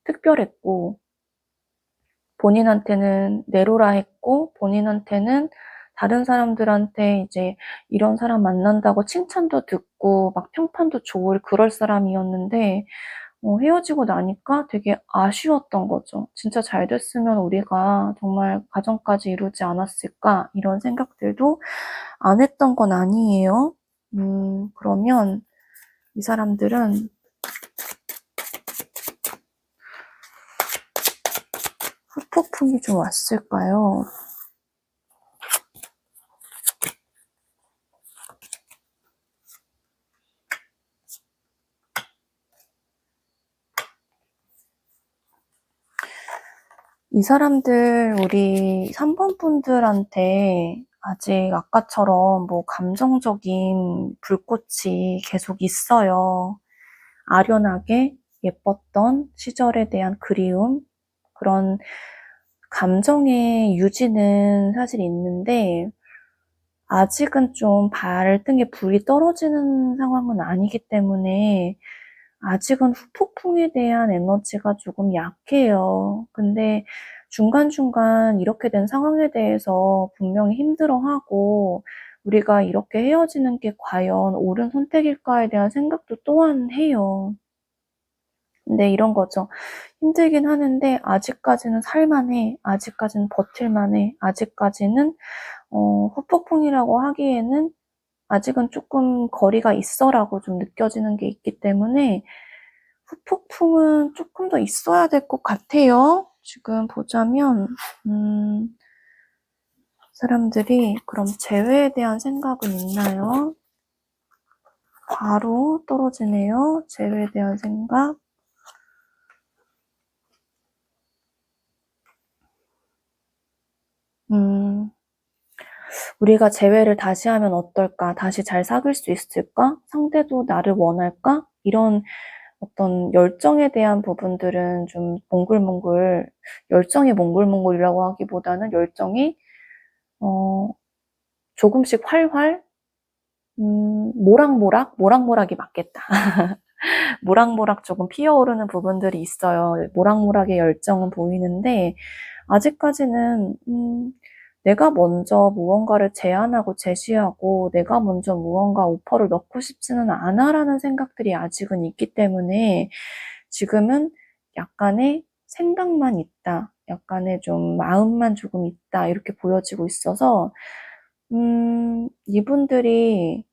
특별했고, 본인한테는 내로라 했고, 본인한테는 다른 사람들한테 이제 이런 사람 만난다고 칭찬도 듣고 막 평판도 좋을 그럴 사람이었는데, 헤어지고 나니까 되게 아쉬웠던 거죠. 진짜 잘 됐으면 우리가 정말 가정까지 이루지 않았을까? 이런 생각들도 안 했던 건 아니에요. 그러면 이 사람들은 후폭풍이 좀 왔을까요? 이 사람들, 우리 3번 분들한테 아직 아까처럼 뭐 감정적인 불꽃이 계속 있어요. 아련하게 예뻤던 시절에 대한 그리움, 그런 감정의 유지는 사실 있는데, 아직은 좀 발등에 불이 떨어지는 상황은 아니기 때문에, 아직은 후폭풍에 대한 에너지가 조금 약해요. 근데 중간중간 이렇게 된 상황에 대해서 분명히 힘들어하고, 우리가 이렇게 헤어지는 게 과연 옳은 선택일까에 대한 생각도 또한 해요. 근데 이런 거죠. 힘들긴 하는데 아직까지는 살만해. 아직까지는 버틸만해. 아직까지는 후폭풍이라고 하기에는 아직은 조금 거리가 있어라고 좀 느껴지는 게 있기 때문에 후폭풍은 조금 더 있어야 될 것 같아요. 지금 보자면 사람들이 그럼 재회에 대한 생각은 있나요? 바로 떨어지네요. 재회에 대한 생각. 우리가 재회를 다시 하면 어떨까? 다시 잘 사귈 수 있을까? 상대도 나를 원할까? 이런 어떤 열정에 대한 부분들은 좀 몽글몽글, 열정이 몽글몽글이라고 하기보다는 열정이, 조금씩 활활, 모락모락이 맞겠다. 모락모락 조금 피어오르는 부분들이 있어요. 모락모락의 열정은 보이는데, 아직까지는, 내가 먼저 무언가를 제안하고 제시하고, 내가 먼저 무언가 오퍼를 넣고 싶지는 않아라는 생각들이 아직은 있기 때문에, 지금은 약간의 생각만 있다. 약간의 좀 마음만 조금 있다. 이렇게 보여지고 있어서, 이분들이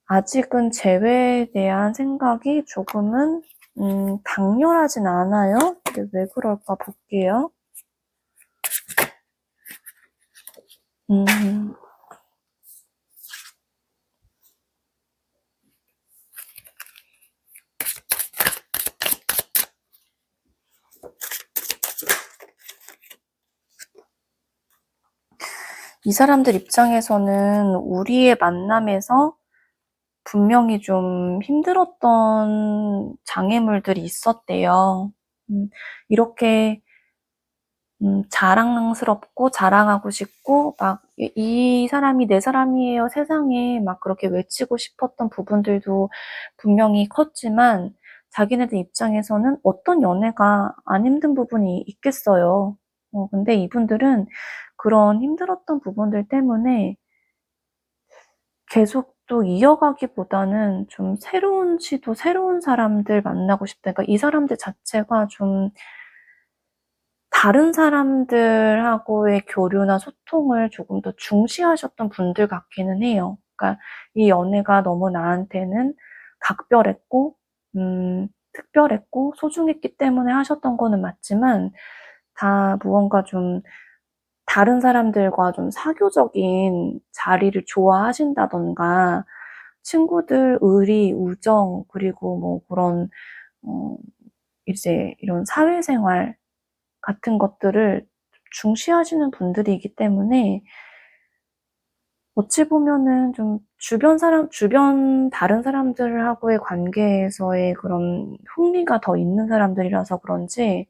아직은 재회에 대한 생각이 조금은 강렬하진 않아요. 근데 왜 그럴까 볼게요. 음, 이 사람들 입장에서는 우리의 만남에서 분명히 좀 힘들었던 장애물들이 있었대요. 이렇게 자랑스럽고 자랑하고 싶고 막 이 사람이 내 사람이에요 세상에 막 그렇게 외치고 싶었던 부분들도 분명히 컸지만 자기네들 입장에서는 어떤 연애가 안 힘든 부분이 있겠어요. 근데 이분들은 그런 힘들었던 부분들 때문에 계속 또 이어가기보다는 좀 새로운 시도, 새로운 사람들 만나고 싶다. 그러니까 이 사람들 자체가 좀 다른 사람들하고의 교류나 소통을 조금 더 중시하셨던 분들 같기는 해요. 그러니까 이 연애가 너무 나한테는 각별했고, 특별했고, 소중했기 때문에 하셨던 거는 맞지만, 다 무언가 좀 다른 사람들과 좀 사교적인 자리를 좋아하신다던가, 친구들 의리, 우정, 그리고 뭐 그런, 어, 이제 이런 사회생활, 같은 것들을 중시하시는 분들이기 때문에 어찌 보면은 좀 주변 다른 사람들하고의 관계에서의 그런 흥미가 더 있는 사람들이라서 그런지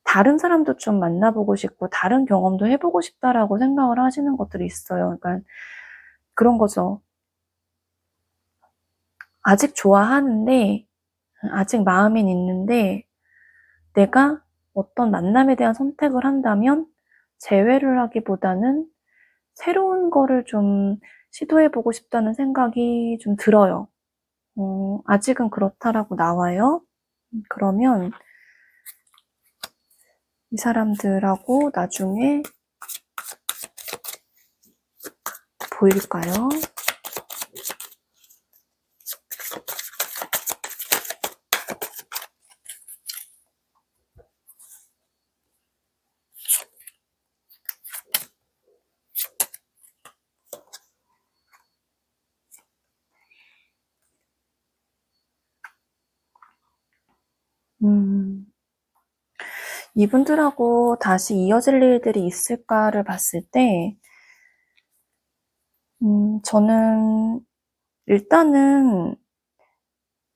다른 사람도 좀 만나보고 싶고 다른 경험도 해보고 싶다라고 생각을 하시는 것들이 있어요. 그러니까 그런 거죠. 아직 좋아하는데, 아직 마음엔 있는데 내가 어떤 만남에 대한 선택을 한다면 재회를 하기보다는 새로운 거를 좀 시도해보고 싶다는 생각이 좀 들어요. 아직은 그렇다라고 나와요. 그러면 이 사람들하고 나중에 보일까요? 이분들하고 다시 이어질 일들이 있을까를 봤을 때, 저는 일단은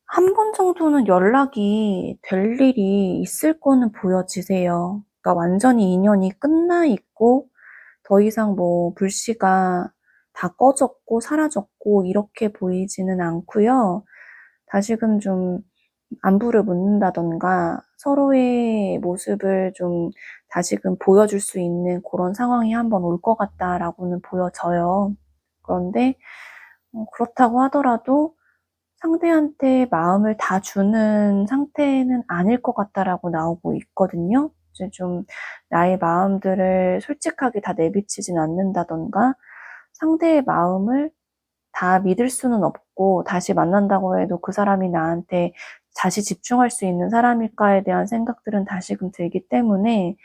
한 번 정도는 연락이 될 일이 있을 거는 보여지세요. 그러니까 완전히 인연이 끝나 있고, 더 이상 뭐 불씨가 다 꺼졌고 사라졌고 이렇게 보이지는 않고요. 다시금 좀 안부를 묻는다던가 서로의 모습을 좀 다시금 보여줄 수 있는 그런 상황이 한번 올 것 같다라고는 보여져요. 그런데 그렇다고 하더라도 상대한테 마음을 다 주는 상태는 아닐 것 같다라고 나오고 있거든요. 이제 좀 나의 마음들을 솔직하게 다 내비치진 않는다던가 상대의 마음을 다 믿을 수는 없고 다시 만난다고 해도 그 사람이 나한테 다시 집중할 수 있는 사람일까에 대한 생각들은 다시금 들기 때문에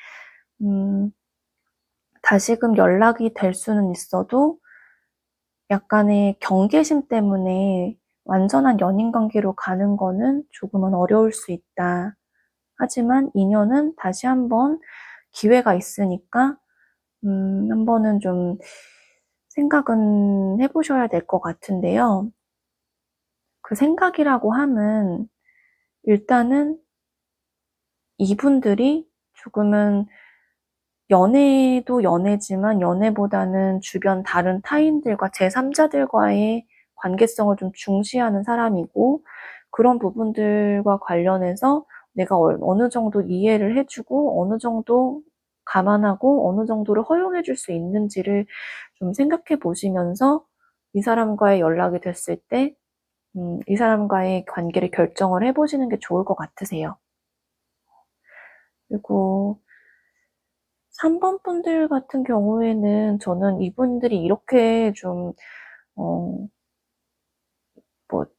다시금 연락이 될 수는 있어도 약간의 경계심 때문에 완전한 연인 관계로 가는 거는 조금은 어려울 수 있다. 하지만 인연은 다시 한번 기회가 있으니까 한 번은 좀 생각은 해보셔야 될 것 같은데요. 그 생각이라고 함은 일단은 이분들이 조금은 연애도 연애지만 연애보다는 주변 다른 타인들과 제3자들과의 관계성을 좀 중시하는 사람이고 그런 부분들과 관련해서 내가 어느 정도 이해를 해주고 어느 정도 감안하고 어느 정도를 허용해 줄 수 있는지를 좀 생각해 보시면서 이 사람과의 연락이 됐을 때 이 사람과의 관계를 결정을 해보시는 게 좋을 것 같으세요. 그리고 3번 분들 같은 경우에는 저는 이분들이 이렇게 좀,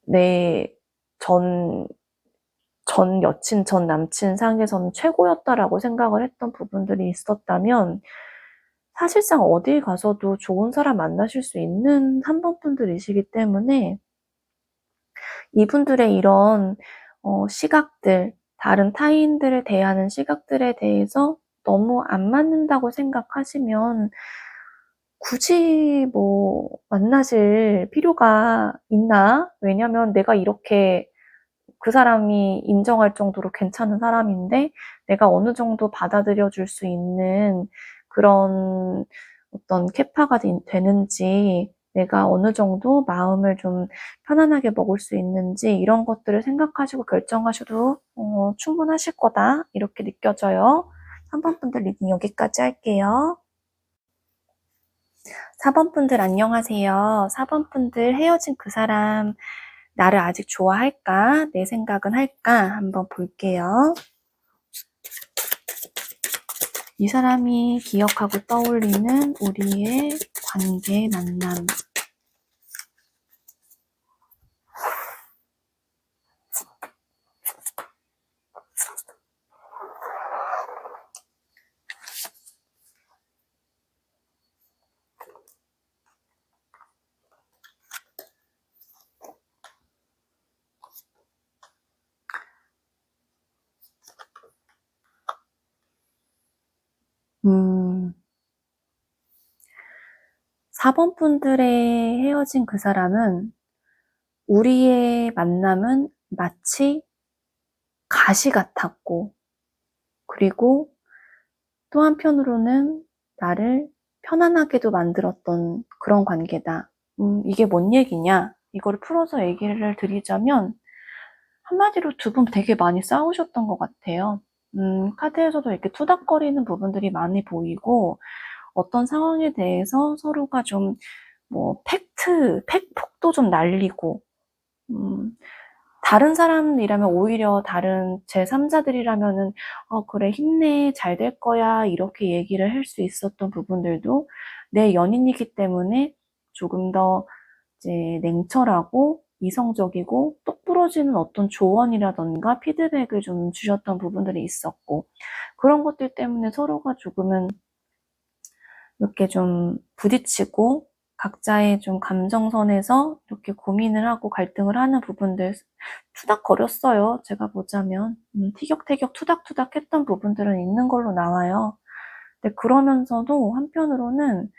내 전 여친, 전 남친 상에서는 최고였다라고 생각을 했던 부분들이 있었다면, 사실상 어딜 가서도 좋은 사람 만나실 수 있는 3번 분들이시기 때문에, 이분들의 이런, 시각들, 다른 타인들을 대하는 시각들에 대해서 너무 안 맞는다고 생각하시면, 굳이 뭐 만나실 필요가 있나? 왜냐면 내가 이렇게 그 사람이 인정할 정도로 괜찮은 사람인데 내가 어느 정도 받아들여 줄 수 있는 그런 어떤 캐파가 되는지 내가 어느 정도 마음을 좀 편안하게 먹을 수 있는지 이런 것들을 생각하시고 결정하셔도 충분하실 거다 이렇게 느껴져요. 3번 분들 리딩 여기까지 할게요. 4번 분들 안녕하세요. 4번 분들 헤어진 그 사람 나를 아직 좋아할까? 내 생각은 할까? 한번 볼게요. 이 사람이 기억하고 떠올리는 우리의 관계 만남. 음, 4번 분들의 헤어진 그 사람은 우리의 만남은 마치 가시 같았고, 그리고 또 한편으로는 나를 편안하게도 만들었던 그런 관계다. 이게 뭔 얘기냐? 이거를 풀어서 얘기를 드리자면, 한마디로 두 분 되게 많이 싸우셨던 것 같아요. 카드에서도 이렇게 투닥거리는 부분들이 많이 보이고, 어떤 상황에 대해서 서로가 좀, 팩폭도 좀 날리고, 음, 다른 사람이라면 오히려 다른 제3자들이라면은, 그래, 힘내, 잘 될 거야, 이렇게 얘기를 할 수 있었던 부분들도 내 연인이기 때문에 조금 더 이제 냉철하고 이성적이고 똑부러지는 어떤 조언이라던가 피드백을 좀 주셨던 부분들이 있었고, 그런 것들 때문에 서로가 조금은 이렇게 좀 부딪히고 각자의 좀 감정선에서 이렇게 고민을 하고 갈등을 하는 부분들 투닥거렸어요. 제가 보자면 티격태격 투닥투닥 했던 부분들은 있는 걸로 나와요. 근데 그러면서도 한편으로는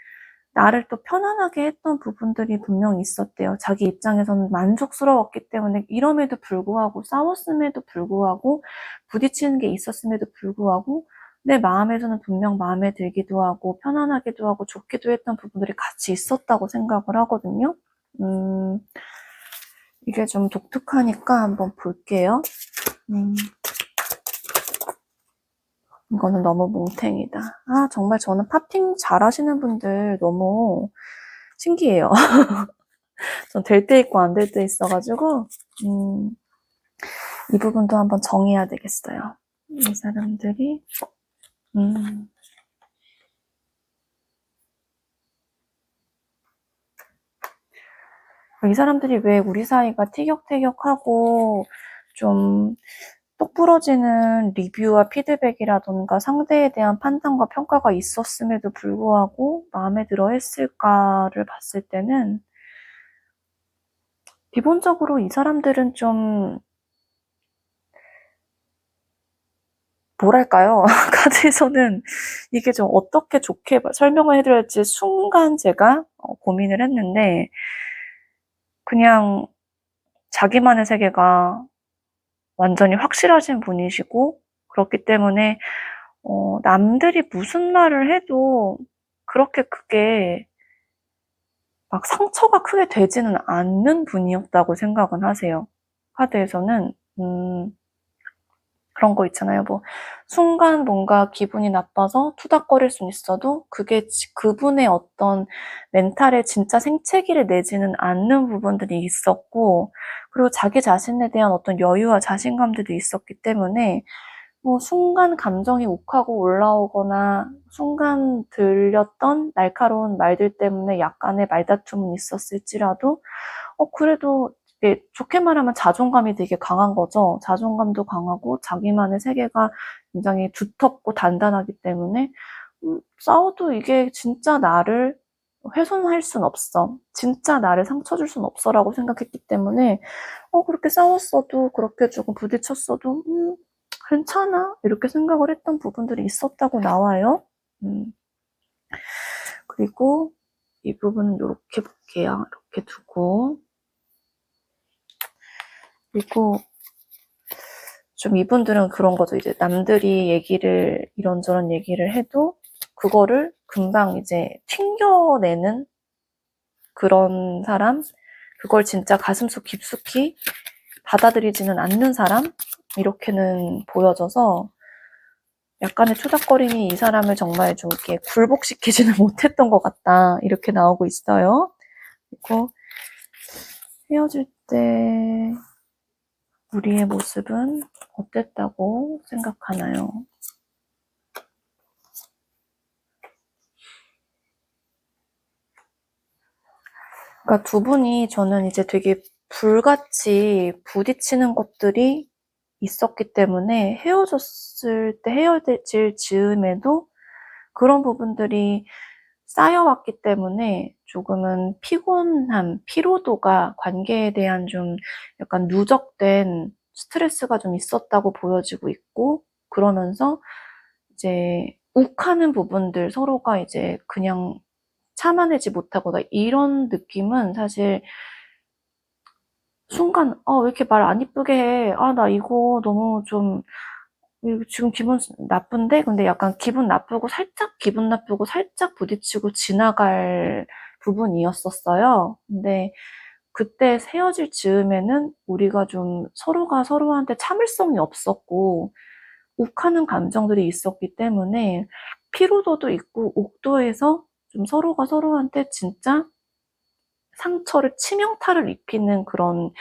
나를 또 편안하게 했던 부분들이 분명히 있었대요. 자기 입장에서는 만족스러웠기 때문에 이럼에도 불구하고 싸웠음에도 불구하고 부딪히는 게 있었음에도 불구하고 내 마음에서는 분명 마음에 들기도 하고 편안하기도 하고 좋기도 했던 부분들이 같이 있었다고 생각을 하거든요. 이게 좀 독특하니까 한번 볼게요. 이거는 너무 뭉탱이다. 아, 정말 저는 팝핑 잘하시는 분들 너무 신기해요. 전 될 때 있고 안 될 때 있어가지고 이 부분도 한번 정해야 되겠어요. 이 사람들이 이 사람들이 왜 우리 사이가 티격태격하고 좀 똑부러지는 리뷰와 피드백이라던가 상대에 대한 판단과 평가가 있었음에도 불구하고 마음에 들어 했을까를 봤을 때는 기본적으로 이 사람들은 좀 뭐랄까요? 카드에서는 이게 좀 어떻게 좋게 설명을 해드려야 할지 순간 제가 고민을 했는데 그냥 자기만의 세계가 완전히 확실하신 분이시고 그렇기 때문에 남들이 무슨 말을 해도 그렇게 그게 막 상처가 크게 되지는 않는 분이었다고 생각은 하세요. 카드에서는 그런 거 있잖아요. 뭐 순간 뭔가 기분이 나빠서 투닥거릴 수는 있어도 그게 그분의 어떤 멘탈에 진짜 생채기를 내지는 않는 부분들이 있었고 그리고 자기 자신에 대한 어떤 여유와 자신감들도 있었기 때문에 뭐 순간 감정이 욱하고 올라오거나 순간 들렸던 날카로운 말들 때문에 약간의 말다툼은 있었을지라도 그래도 좋게 말하면 자존감이 되게 강한 거죠. 자존감도 강하고 자기만의 세계가 굉장히 두텁고 단단하기 때문에 싸워도 이게 진짜 나를 훼손할 순 없어. 진짜 나를 상처 줄 순 없어라고 생각했기 때문에 그렇게 싸웠어도 그렇게 조금 부딪혔어도 괜찮아 이렇게 생각을 했던 부분들이 있었다고 나와요. 그리고 이 부분은 이렇게 볼게요. 이렇게 두고 그리고 좀 이분들은 그런 거죠. 이제 남들이 얘기를 이런저런 얘기를 해도 그거를 금방 이제 튕겨내는 그런 사람, 그걸 진짜 가슴속 깊숙이 받아들이지는 않는 사람 이렇게는 보여져서 약간의 투닥거림이 이 사람을 정말 좀 이렇게 굴복시키지는 못했던 것 같다 이렇게 나오고 있어요. 그리고 헤어질 때 우리의 모습은 어땠다고 생각하나요? 그러니까 두 분이 저는 이제 되게 불같이 부딪히는 것들이 있었기 때문에 헤어졌을 때 헤어질 즈음에도 그런 부분들이 쌓여왔기 때문에 조금은 피곤함, 피로도가 관계에 대한 좀 약간 누적된 스트레스가 좀 있었다고 보여지고 있고 그러면서 이제 욱하는 부분들 서로가 이제 그냥 참아내지 못하거나 이런 느낌은 사실 순간 왜 이렇게 말 안 이쁘게 해? 나 이거 너무 좀 지금 기분 나쁜데? 근데 약간 기분 나쁘고 살짝 부딪히고 지나갈 부분이었었어요. 근데 그때 헤어질 즈음에는 우리가 좀 서로가 서로한테 참을성이 없었고 욱하는 감정들이 있었기 때문에 피로도도 있고 옥도에서 좀 서로가 서로한테 진짜 상처를 치명타를 입히는 그런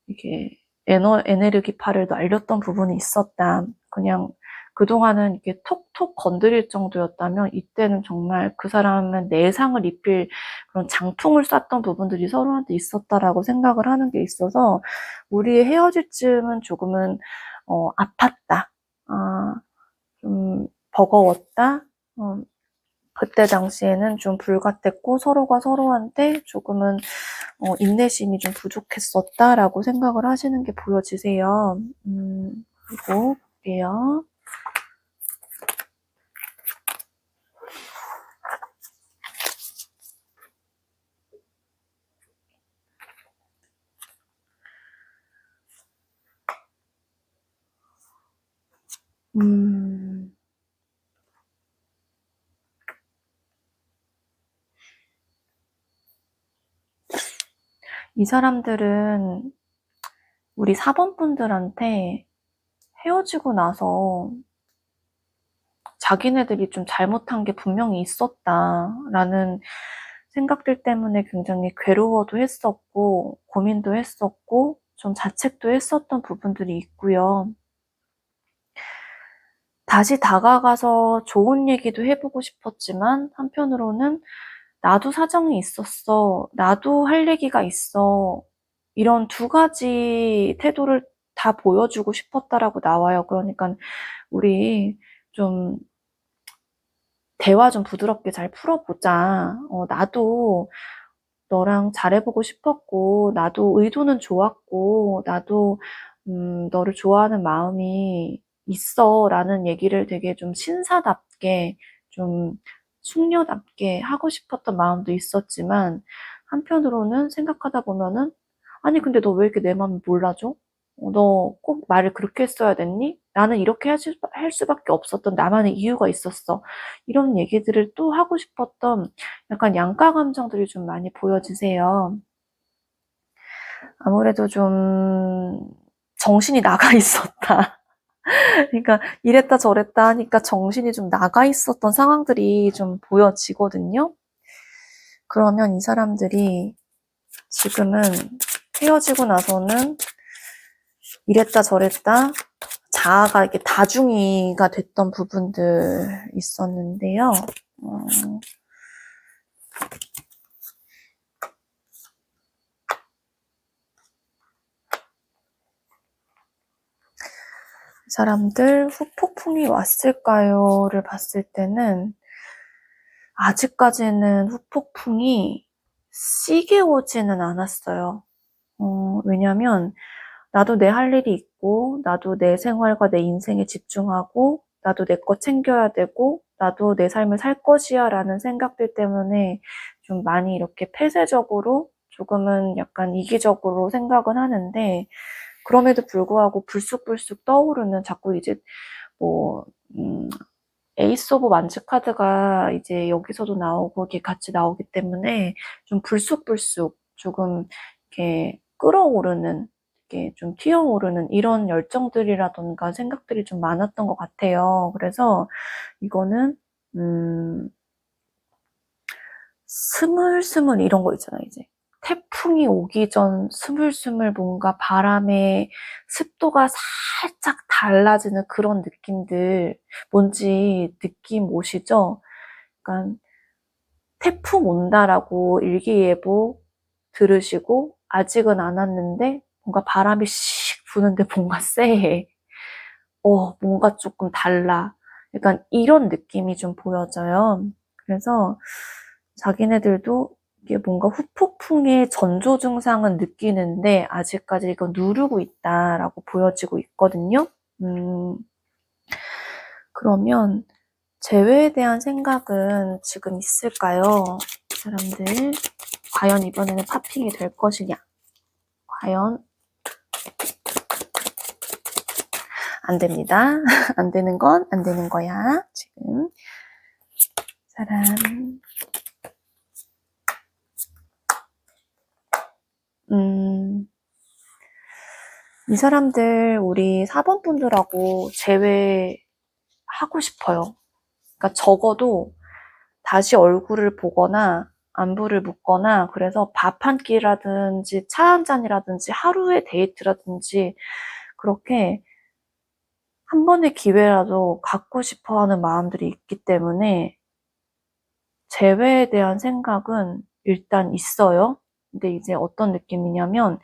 이게 에네르기파를 날렸던 부분이 있었다. 그냥 그동안은 이렇게 톡톡 건드릴 정도였다면 이때는 정말 그 사람은 내상을 입힐 그런 장풍을 쐈던 부분들이 서로한테 있었다라고 생각을 하는 게 있어서 우리의 헤어질 쯤은 조금은 아팠다. 좀 버거웠다. 그때 당시에는 좀 불같았고 서로가 서로한테 조금은 인내심이 좀 부족했었다라고 생각을 하시는 게 보여지세요. 그리고 볼게요. 이 사람들은 우리 4번 분들한테 헤어지고 나서 자기네들이 좀 잘못한 게 분명히 있었다라는 생각들 때문에 굉장히 괴로워도 했었고, 고민도 했었고, 좀 자책도 했었던 부분들이 있고요. 다시 다가가서 좋은 얘기도 해보고 싶었지만, 한편으로는 나도 사정이 있었어. 나도 할 얘기가 있어. 이런 두 가지 태도를 다 보여주고 싶었다라고 나와요. 그러니까 우리 좀 대화 좀 부드럽게 잘 풀어보자. 나도 너랑 잘해보고 싶었고, 나도 의도는 좋았고, 나도 너를 좋아하는 마음이 있어 라는 얘기를 되게 좀 신사답게, 좀 숙녀답게 하고 싶었던 마음도 있었지만, 한편으로는 생각하다 보면은, 아니 근데 너 왜 이렇게 내 마음을 몰라줘? 너 꼭 말을 그렇게 했어야 됐니? 나는 이렇게 할 수밖에 없었던 나만의 이유가 있었어. 이런 얘기들을 또 하고 싶었던 약간 양가 감정들이 좀 많이 보여지세요. 아무래도 좀 정신이 나가 있었다. 그러니까 이랬다 저랬다 하니까 정신이 좀 나가 있었던 상황들이 좀 보여지거든요. 그러면 이 사람들이 지금은 헤어지고 나서는 이랬다 저랬다 자아가 이렇게 다중이가 됐던 부분들 있었는데요. 사람들 후폭풍이 왔을까요?를 봤을 때는 아직까지는 후폭풍이 시게 오지는 않았어요. 왜냐면 나도 내 할 일이 있고 나도 내 생활과 내 인생에 집중하고 나도 내 거 챙겨야 되고 나도 내 삶을 살 것이야 라는 생각들 때문에 좀 많이 이렇게 폐쇄적으로 조금은 약간 이기적으로 생각은 하는데 그럼에도 불구하고 불쑥불쑥 떠오르는 자꾸 이제 뭐 에이스 오브 만츠 카드가 이제 여기서도 나오고 이게 같이 나오기 때문에 좀 불쑥불쑥 조금 이렇게 끌어오르는 이렇게 좀 튀어오르는 이런 열정들이라던가 생각들이 좀 많았던 것 같아요. 그래서 이거는 스물스물 이런 거 있잖아요, 이제. 태풍이 오기 전 스물스물 뭔가 바람의 습도가 살짝 달라지는 그런 느낌들, 뭔지 느낌 오시죠? 그러니까 태풍 온다라고 일기예보 들으시고 아직은 안 왔는데 뭔가 바람이 씩 부는데 뭔가 쎄해. 뭔가 조금 달라. 약간 이런 느낌이 좀 보여져요. 그래서 자기네들도 이게 뭔가 후폭풍의 전조 증상은 느끼는데 아직까지 이거 누르고 있다라고 보여지고 있거든요. 그러면 재회에 대한 생각은 지금 있을까요? 사람들 과연 이번에는 파핑이 될 것이냐? 과연 안 됩니다. 안 되는 건 안 되는 거야. 지금 사람 이 사람들 우리 4번 분들하고 재회하고 싶어요. 그러니까 적어도 다시 얼굴을 보거나 안부를 묻거나 그래서 밥 한 끼라든지 차 한 잔이라든지 하루의 데이트라든지 그렇게 한 번의 기회라도 갖고 싶어 하는 마음들이 있기 때문에 재회에 대한 생각은 일단 있어요. 근데 이제 어떤 느낌이냐면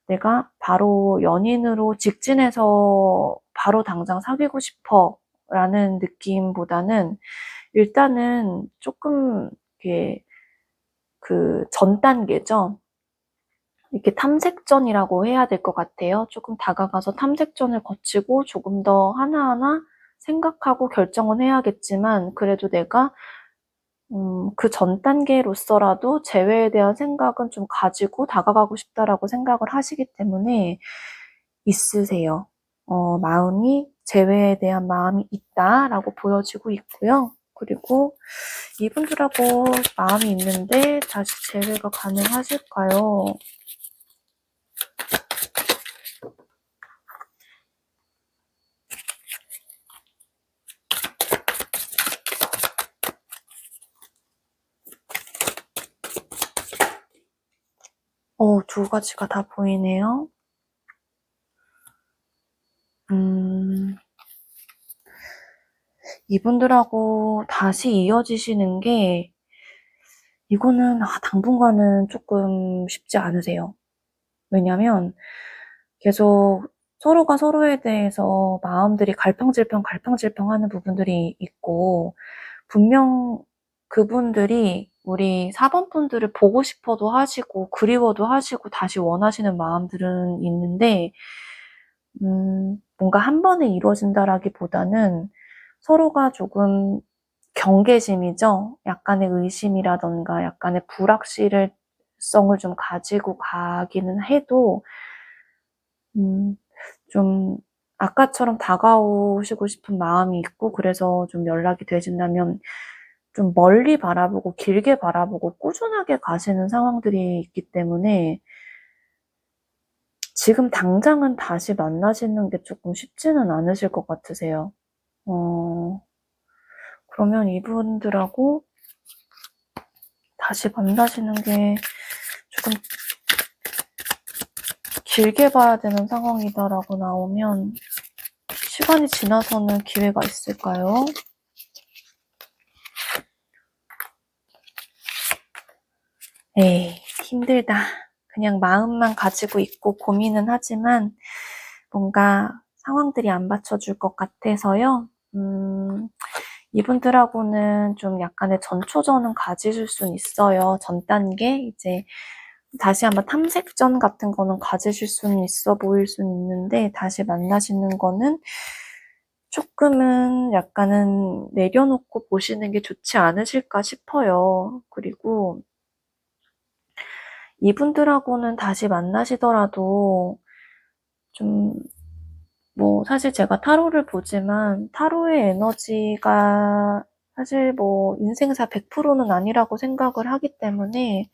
내가 바로 연인으로 직진해서 바로 당장 사귀고 싶어 라는 느낌보다는 일단은 조금 이렇게 그 전 단계죠. 이렇게 탐색전이라고 해야 될 것 같아요. 조금 다가가서 탐색전을 거치고 조금 더 하나하나 생각하고 결정은 해야겠지만 그래도 내가 그 전 단계로서라도 재회에 대한 생각은 좀 가지고 다가가고 싶다라고 생각을 하시기 때문에 있으세요. 마음이 재회에 대한 마음이 있다라고 보여지고 있고요. 그리고 이분들하고 마음이 있는데 다시 재회가 가능하실까요? 두 가지가 다 보이네요. 이분들하고 다시 이어지시는 게 이거는 당분간은 조금 쉽지 않으세요. 왜냐면 계속 서로가 서로에 대해서 마음들이 갈팡질팡 하는 부분들이 있고 분명 그분들이 우리 4번 분들을 보고 싶어도 하시고 그리워도 하시고 다시 원하시는 마음들은 있는데 뭔가 한 번에 이루어진다라기보다는 서로가 조금 경계심이죠. 약간의 의심이라던가 약간의 불확실성을 좀 가지고 가기는 해도 좀 아까처럼 다가오시고 싶은 마음이 있고 그래서 좀 연락이 되신다면 좀 멀리 바라보고 길게 바라보고 꾸준하게 가시는 상황들이 있기 때문에 지금 당장은 다시 만나시는 게 조금 쉽지는 않으실 것 같으세요. 그러면 이분들하고 다시 만나시는 게 조금 길게 봐야 되는 상황이다라고 나오면 시간이 지나서는 기회가 있을까요? 에이, 힘들다. 그냥 마음만 가지고 있고 고민은 하지만 뭔가 상황들이 안 받쳐줄 것 같아서요. 이분들하고는 좀 약간의 전초전은 가지실 수는 있어요. 전 단계 이제 다시 한번 탐색전 같은 거는 가지실 수는 있어 보일 수는 있는데 다시 만나시는 거는 조금은 약간은 내려놓고 보시는 게 좋지 않으실까 싶어요. 그리고 이분들하고는 다시 만나시더라도 좀 뭐 사실 제가 타로를 보지만 타로의 에너지가 사실 뭐 인생사 100%는 아니라고 생각을 하기 때문에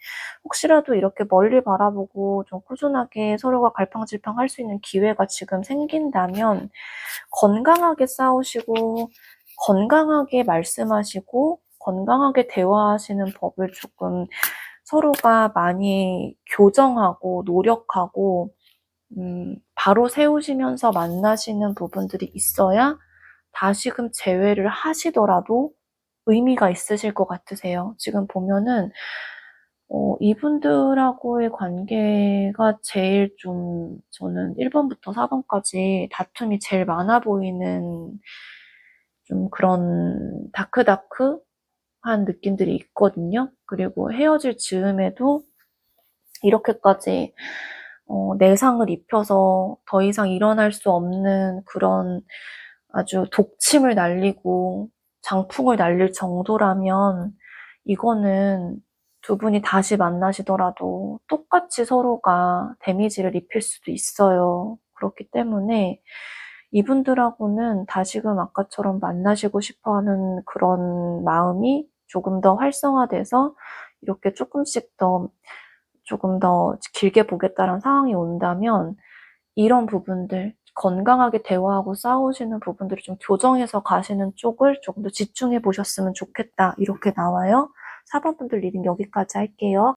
혹시라도 이렇게 멀리 바라보고 좀 꾸준하게 서로가 갈팡질팡할 수 있는 기회가 지금 생긴다면 건강하게 싸우시고 건강하게 말씀하시고 건강하게 대화하시는 법을 조금 서로가 많이 교정하고 노력하고 바로 세우시면서 만나시는 부분들이 있어야 다시금 재회를 하시더라도 의미가 있으실 것 같으세요. 지금 보면은 이분들하고의 관계가 제일 좀 저는 1번부터 4번까지 다툼이 제일 많아 보이는 좀 그런 다크한 느낌들이 있거든요. 그리고 헤어질 즈음에도 이렇게까지 내상을 입혀서 더 이상 일어날 수 없는 그런 아주 독침을 날리고 장풍을 날릴 정도라면 이거는 두 분이 다시 만나시더라도 똑같이 서로가 데미지를 입힐 수도 있어요. 그렇기 때문에 이분들하고는 다시금 아까처럼 만나시고 싶어하는 그런 마음이 조금 더 활성화돼서 이렇게 조금 더 길게 보겠다는 상황이 온다면 이런 부분들 건강하게 대화하고 싸우시는 부분들을 좀 교정해서 가시는 쪽을 조금 더 집중해 보셨으면 좋겠다 이렇게 나와요. 4번 분들 리딩 여기까지 할게요.